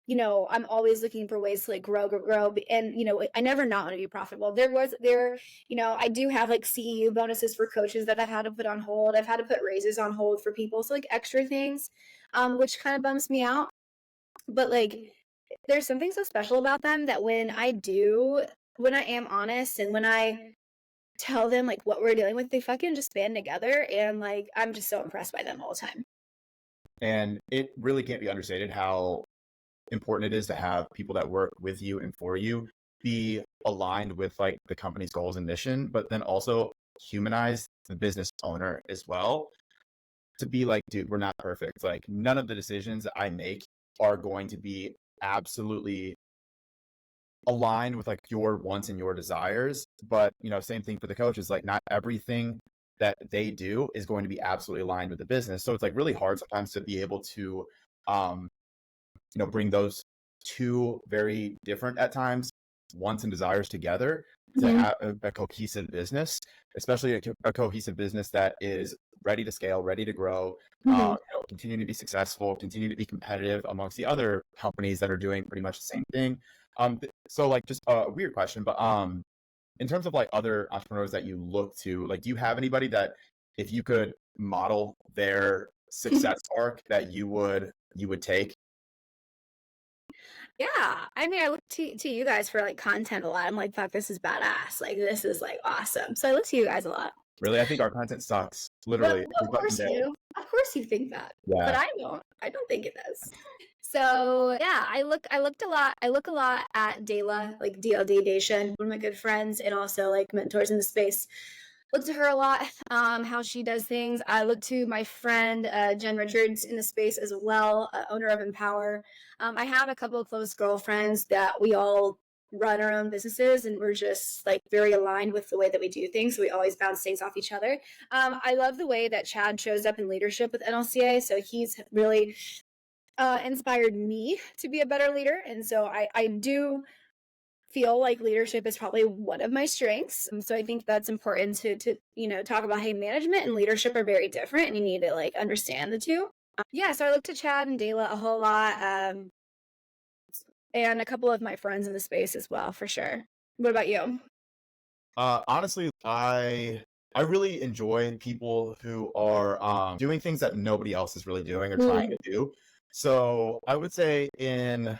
I'm always looking for ways to like grow. And, I never not want to be profitable. I do have like CEU bonuses for coaches that I've had to put on hold. I've had to put raises on hold for people. So like extra things, which kind of bums me out. But like, there's something so special about them that when I am honest and when I tell them like what we're dealing with, they fucking just band together. And like, I'm just so impressed by them all the time. And it really can't be understated how important it is to have people that work with you and for you be aligned with like the company's goals and mission, but then also humanize the business owner as well. To be like, dude, we're not perfect. Like none of the decisions that I make are going to be absolutely aligned with like your wants and your desires. But same thing for the coaches. Like not everything that they do is going to be absolutely aligned with the business. So it's like really hard sometimes to be able to bring those two very different at times wants and desires together to have a cohesive business, especially a cohesive business that is ready to scale, ready to grow, continue to be successful, continue to be competitive amongst the other companies that are doing pretty much the same thing. So like just a weird question, but in terms of like other entrepreneurs that you look to, like do you have anybody that if you could model their success arc that you would take? Yeah, I mean, I look to you guys for like content a lot. I'm like, fuck, this is badass. Like, this is like awesome. So I look to you guys a lot. Really, I think our content sucks. Literally, Of course you do. Of course you think that. Yeah. But I don't. I don't think it does. So yeah, I look a lot at Dayla, like DLD Nation, one of my good friends and also like mentors in the space. Look to her a lot, how she does things. I look to my friend Jen Richards in the space as well, owner of Empower. I have a couple of close girlfriends that we all run our own businesses and we're just like very aligned with the way that we do things. So we always bounce things off each other. I love the way that Chad shows up in leadership with NLCA. So he's really inspired me to be a better leader. And so I do feel like leadership is probably one of my strengths. So I think that's important to talk about, hey, management and leadership are very different and you need to like understand the two. Yeah, so I look to Chad and Dayla a whole lot. And a couple of my friends in the space as well, for sure. What about you? Honestly, I really enjoy people who are doing things that nobody else is really doing or trying to do. So I would say in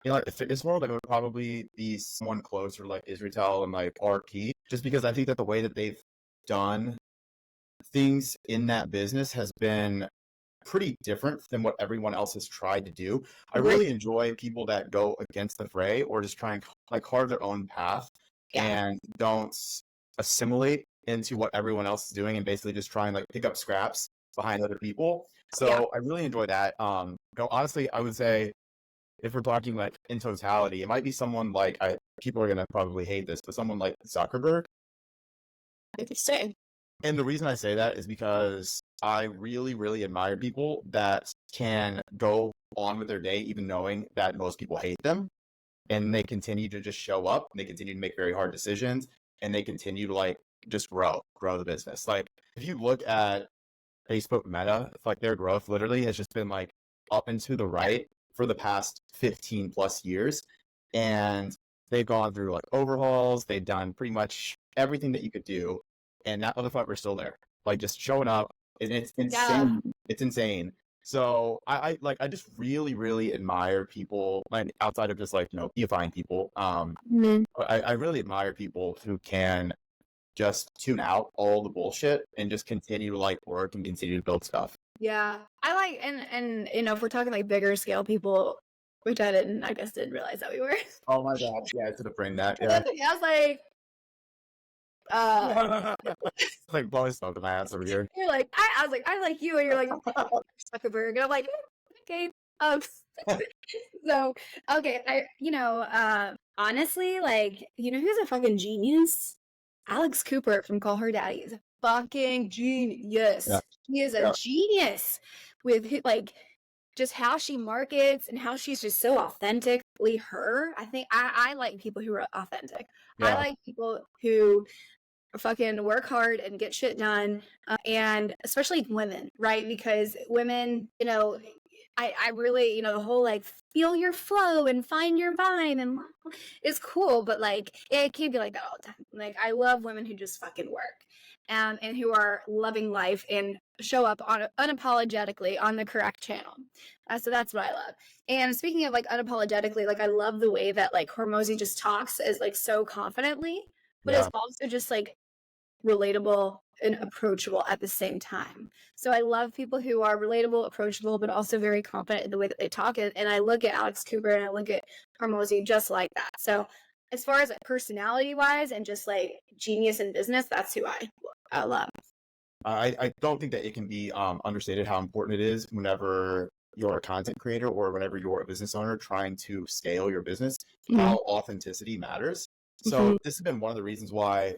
like the fitness world, it would probably be someone closer like Israel and like RP, just because I think that the way that they've done things in that business has been pretty different than what everyone else has tried to do. I really enjoy people that go against the fray or just try and like carve their own path and don't assimilate into what everyone else is doing and basically just try and like pick up scraps behind other people. So I really enjoy that. Honestly, I would say if we're talking like in totality, it might be someone like people are gonna probably hate this, but someone like Zuckerberg. Interesting. And the reason I say that is because I really, really admire people that can go on with their day, even knowing that most people hate them. And they continue to just show up and they continue to make very hard decisions and they continue to like just grow the business. Like if you look at Facebook Meta, it's like their growth literally has just been like up and to the right for the past 15 plus years. And they've gone through like overhauls. They've done pretty much everything that you could do. And that motherfucker's still there, like just showing up. And it's insane. Yeah. It's insane. So I just really, really admire people like outside of just like, deifying people. I really admire people who can just tune out all the bullshit and just continue to like work and continue to build stuff. Yeah. I like, and you know, if we're talking like bigger scale people, which I didn't realize that we were. Oh my God. Yeah, I should have bring that. I Yeah. was like, Like blowing smoke in my ass over here. you're like, I was like, I like you, and you're like, Zuckerberg, and I'm like, okay. So okay, honestly, like, you know who's a fucking genius? Alex Cooper from Call Her Daddy is a fucking genius. Yeah. He is a genius with like just how she markets and how she's just so authentically her. I think I like people who are authentic. I Yeah. like people who fucking work hard and get shit done, and especially women, right? Because women, you know, I really, you know, the whole like feel your flow and find your vibe and it's cool, but like it can't be like that all the time. Like I love women who just fucking work, and who are loving life and show up on unapologetically on the correct channel. So that's what I love. And speaking of like unapologetically, like I love the way that like Hormozy just talks is like so confidently, but Yeah. it's also just like relatable and approachable at the same time. So I love people who are relatable, approachable, but also very confident in the way that they talk. And I look at Alex Cooper and I look at Hormozy just like that. So as far as like personality wise and just like genius in business, that's who I love. I don't think that it can be understated how important it is whenever you're a content creator or whenever you're a business owner trying to scale your business, how authenticity matters. So this has been one of the reasons why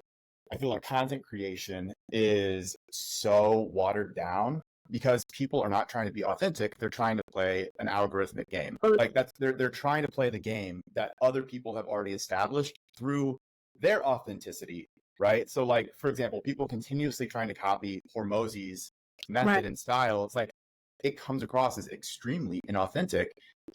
I feel like content creation is so watered down, because people are not trying to be authentic. They're trying to play an algorithmic game. Like they're trying to play the game that other people have already established through their authenticity, right? So like, for example, people continuously trying to copy Hormozy's method and style. It's like, it comes across as extremely inauthentic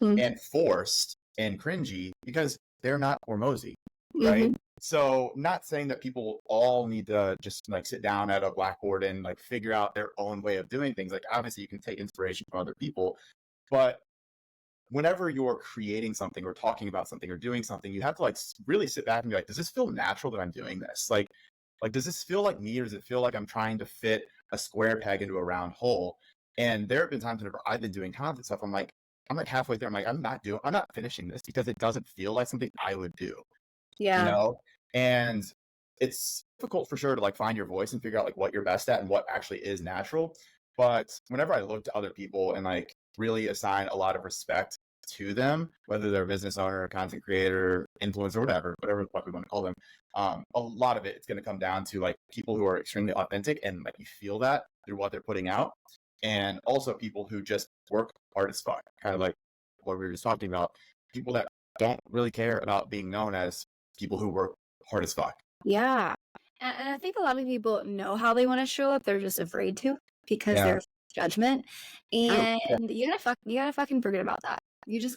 and forced and cringy because they're not Hormozy, right? So not saying that people all need to just like sit down at a blackboard and like figure out their own way of doing things. Like obviously you can take inspiration from other people, but whenever you're creating something or talking about something or doing something, you have to like really sit back and be like, does this feel natural that I'm doing this? Like, does this feel like me, or does it feel like I'm trying to fit a square peg into a round hole? And there have been times whenever I've been doing content stuff, I'm like halfway there. I'm like, I'm not finishing this because it doesn't feel like something I would do. Yeah. You know? And it's difficult for sure to like find your voice and figure out like what you're best at and what actually is natural. But whenever I look to other people and like really assign a lot of respect to them, whether they're a business owner, a content creator, influencer, whatever the fuck we want to call them, a lot of it's going to come down to like people who are extremely authentic and like you feel that through what they're putting out. And also people who just work hard as fuck, kind of like what we were just talking about, people that don't really care about being known as people who work hard as fuck. Yeah. And I think a lot of people know how they want to show up. They're just afraid to because Yeah. there's judgment. And Yeah. you gotta fucking forget about that. You just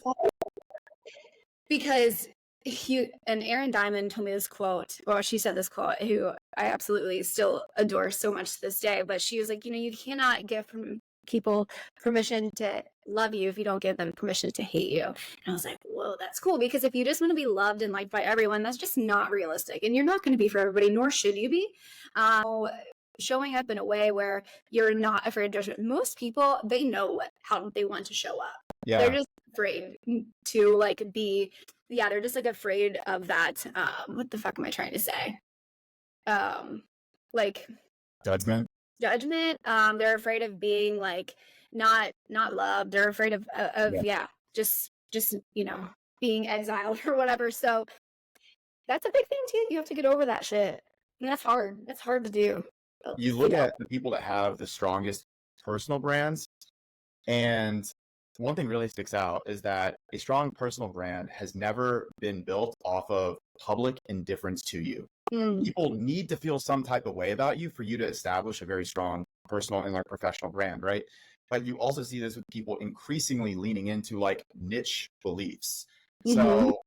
because and Erin Diamond told me this quote, or she said this quote, who I absolutely still adore so much to this day, but she was like, you know, you cannot give people permission to love you if you don't give them permission to hate you. And I was like, whoa, that's cool, because if you just want to be loved and liked by everyone, that's just not realistic, and you're not going to be for everybody, nor should you be. Showing up in a way where you're not afraid of judgment. Most people, they know how they want to show up. Yeah. They're just afraid to like be, they're just like afraid of that. What the fuck am I trying to say? Like Judgment. They're afraid of being like not loved. They're afraid of just you know, being exiled or whatever. So that's a big thing too. You have to get over that shit. And that's hard. That's hard to do. You look at the people that have the strongest personal brands, and one thing really sticks out is that a strong personal brand has never been built off of public indifference to you. People need to feel some type of way about you for you to establish a very strong personal and like professional brand, right? But you also see this with people increasingly leaning into like niche beliefs. So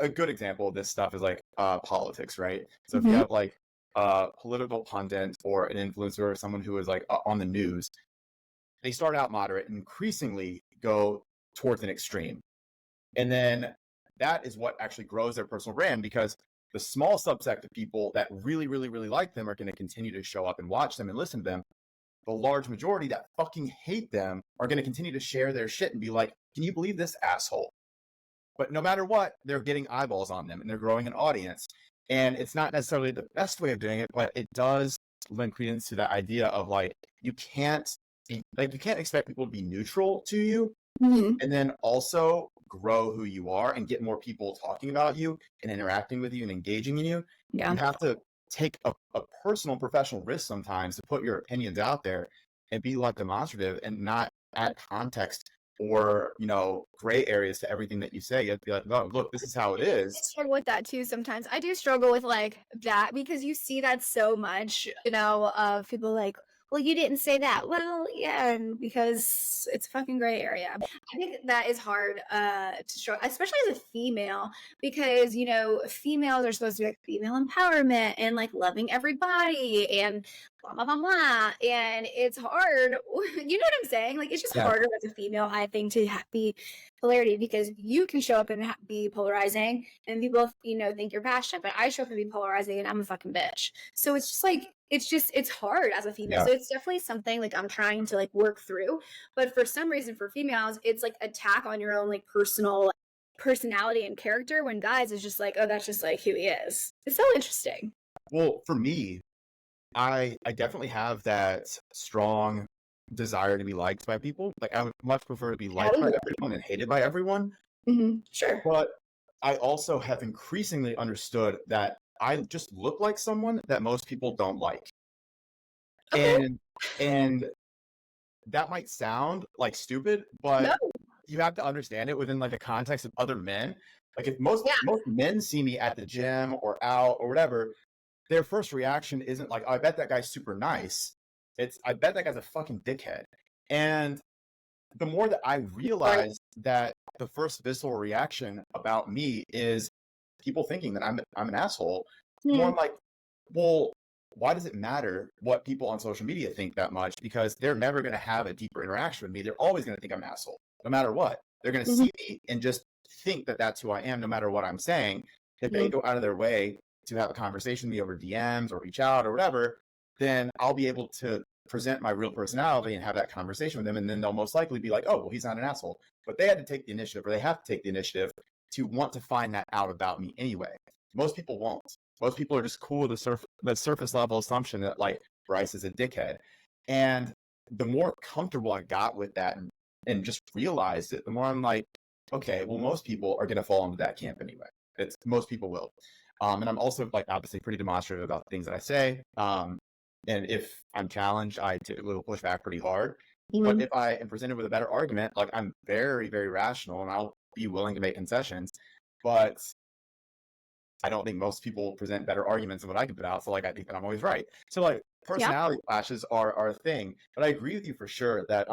a good example of this stuff is like politics, right? So if you have like political pundit or an influencer or someone who is like on the news, they start out moderate and increasingly go towards an extreme. And then that is what actually grows their personal brand, because the small subsect of people that really, really, really like them are going to continue to show up and watch them and listen to them. The large majority that fucking hate them are going to continue to share their shit and be like, can you believe this asshole? But no matter what, they're getting eyeballs on them and they're growing an audience. And it's not necessarily the best way of doing it, but it does lend credence to that idea of like, you can't expect people to be neutral to you and then also grow who you are and get more people talking about you and interacting with you and engaging in you. Yeah. You have to take a personal professional risk sometimes to put your opinions out there and be like demonstrative and not add context or, you know, gray areas to everything that you say. You have to be like, no, look, this is how it is. I struggle with that too sometimes. I do struggle with like that because you see that so much, you know, of people like, well, you didn't say that. Well, yeah, and because it's a fucking gray area. I think that is hard to show, especially as a female, because, you know, females are supposed to be like female empowerment and like loving everybody and blah, blah, blah, blah. And it's hard. You know what I'm saying? Like, it's just harder as a female, I think, to be polarity because you can show up and be polarizing and people, you know, think you're passionate, but I show up and be polarizing and I'm a fucking bitch. So it's just like, it's hard as a female. So it's definitely something like I'm trying to like work through. But for some reason for females, it's like attack on your own like personal personality and character when guys is just like, oh, that's just like who he is. It's so interesting. Well, for me, I definitely have that strong desire to be liked by people. Like I would much prefer to be liked by everyone and hated by everyone. Sure. But I also have increasingly understood that I just look like someone that most people don't like. Okay. And that might sound like stupid, but you have to understand it within like the context of other men. Like if most men see me at the gym or out or whatever, their first reaction isn't like, oh, I bet that guy's super nice. It's, I bet that guy's a fucking dickhead. And the more that I realize that the first visceral reaction about me is people thinking that I'm an asshole, more I'm like, well, why does it matter what people on social media think that much? Because they're never going to have a deeper interaction with me. They're always going to think I'm an asshole, no matter what. They're going to see me and just think that that's who I am, no matter what I'm saying. If they go out of their way to have a conversation with me over DMs or reach out or whatever, then I'll be able to present my real personality and have that conversation with them. And then they'll most likely be like, oh, well, he's not an asshole. But they had to take the initiative, or they have to take the initiative to want to find that out about me anyway. Most people won't. Most people are just cool with the surface level assumption that like Bryce is a dickhead. And the more comfortable I got with that and just realized it, the more I'm like, okay, well, most people are going to fall into that camp anyway. Most people will. And I'm also like obviously pretty demonstrative about the things that I say. And if I'm challenged, I will push back pretty hard. But if I am presented with a better argument, like I'm very, very rational and I'll be willing to make concessions. But I don't think most people present better arguments than what I can put out. So like I think that I'm always right. So like personality clashes are a thing. But I agree with you for sure that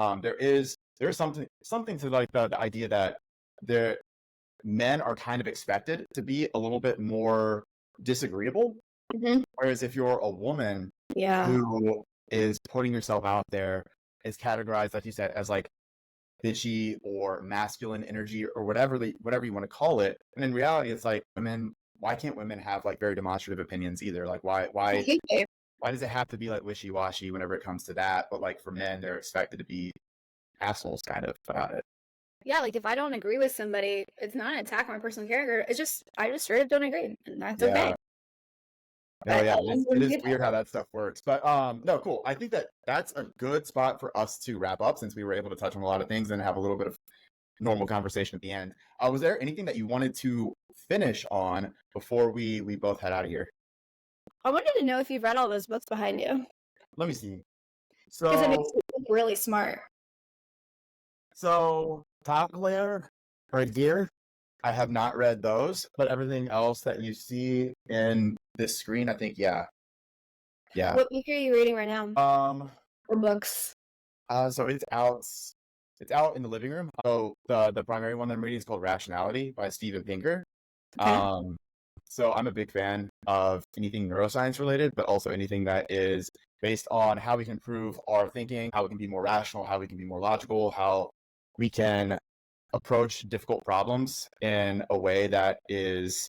there's something to like the idea that men are kind of expected to be a little bit more disagreeable. Whereas if you're a woman who is putting yourself out there, is categorized, like you said, as like bitchy or masculine energy or whatever you want to call it. And in reality, it's like why can't women have like very demonstrative opinions either? Like why does it have to be like wishy-washy whenever it comes to that? But like for men, they're expected to be assholes kind of about it. Yeah, like if I don't agree with somebody, it's not an attack on my personal character. It's just I just straight up don't agree, and that's okay. No, yeah, it is weird how that stuff works. But no, cool. I think that's a good spot for us to wrap up since we were able to touch on a lot of things and have a little bit of normal conversation at the end. Was there anything that you wanted to finish on before we both head out of here? I wanted to know if you've read all those books behind you. Let me see. Because it makes you look really smart. So top layer right here, I have not read those, but everything else that you see in this screen, I think, yeah. What book are you reading right now? Or books? So it's out in the living room. So the primary one that I'm reading is called Rationality by Steven Pinker. Okay. So I'm a big fan of anything neuroscience related, but also anything that is based on how we can improve our thinking, how we can be more rational, how we can be more logical, how we can approach difficult problems in a way that is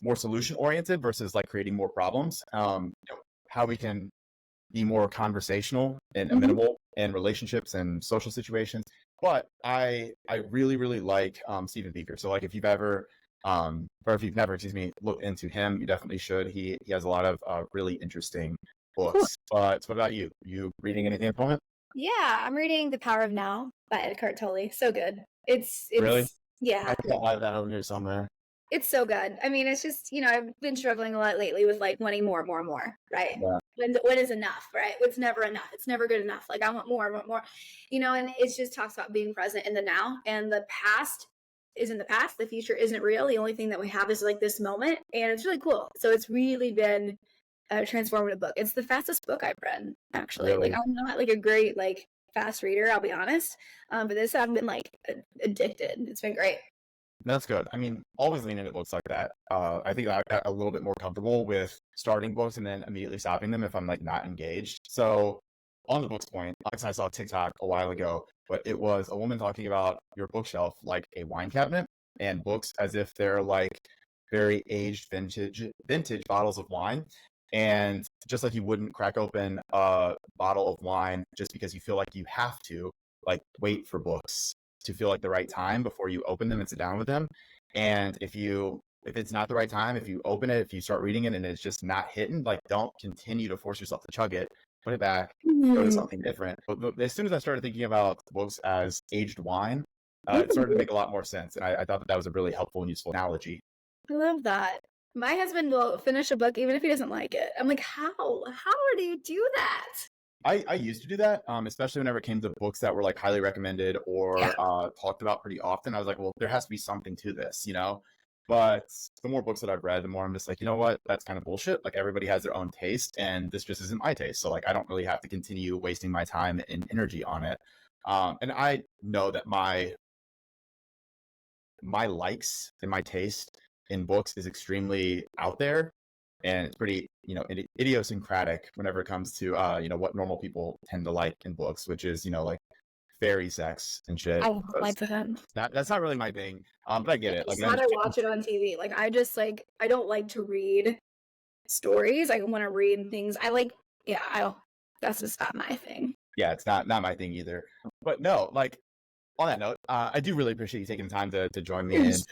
more solution oriented versus like creating more problems. How we can be more conversational and amenable in relationships and social situations. But I really, really like Stephen Beaker. So like if you've ever or if you've never, excuse me, looked into him, you definitely should. He has a lot of really interesting books. But what about you? You reading anything at the moment? Yeah, I'm reading The Power of Now by Eckhart Tolle. So good. It's Really? yeah, I think I have that over here somewhere. it's so good. I mean, it's just, I've been struggling a lot lately with like wanting more, more, more, right? Yeah. When is enough, right? It's never enough. It's never good enough. Like I want more, and it just talks about being present in the now, and the past is in the past. The future isn't real. The only thing that we have is like this moment, and it's really cool. So it's really been a transformative book. It's the fastest book I've read, actually. Really? Like I'm not like a great like fast reader, I'll be honest. But this I've been like addicted. It's been great. That's good. I mean, always lean into books like that. I think I got a little bit more comfortable with starting books and then immediately stopping them if I'm like not engaged. So on the books point, I saw TikTok a while ago, but it was a woman talking about your bookshelf like a wine cabinet and books as if they're like very aged vintage bottles of wine. And just like you wouldn't crack open a bottle of wine just because you feel like you have to, like wait for books to feel like the right time before you open them and sit down with them. And if it's not the right time, if you open it, if you start reading it and it's just not hitting, like don't continue to force yourself to chug it. Put it back, go to something different. But as soon as I started thinking about books as aged wine, it started to make a lot more sense. And I thought that was a really helpful and useful analogy. I love that. My husband will finish a book even if he doesn't like it. I'm like, how? How do you do that? I used to do that, especially whenever it came to books that were like highly recommended or Yeah. talked about pretty often. I was like, well, there has to be something to this, But the more books that I've read, the more I'm just like, you know what? That's kind of bullshit. Like everybody has their own taste, and this just isn't my taste. So like, I don't really have to continue wasting my time and energy on it. And I know that my likes and my taste in books is extremely out there, and it's pretty idiosyncratic whenever it comes to what normal people tend to like in books, which is like fairy sex and shit. I like that. That's not really my thing, but I get it. Like How to watch it on TV. Like I just like I don't like to read stories. I want to read things. That's just not my thing. yeah, it's not my thing either. But no, like on that note, I do really appreciate you taking the time to join me in this.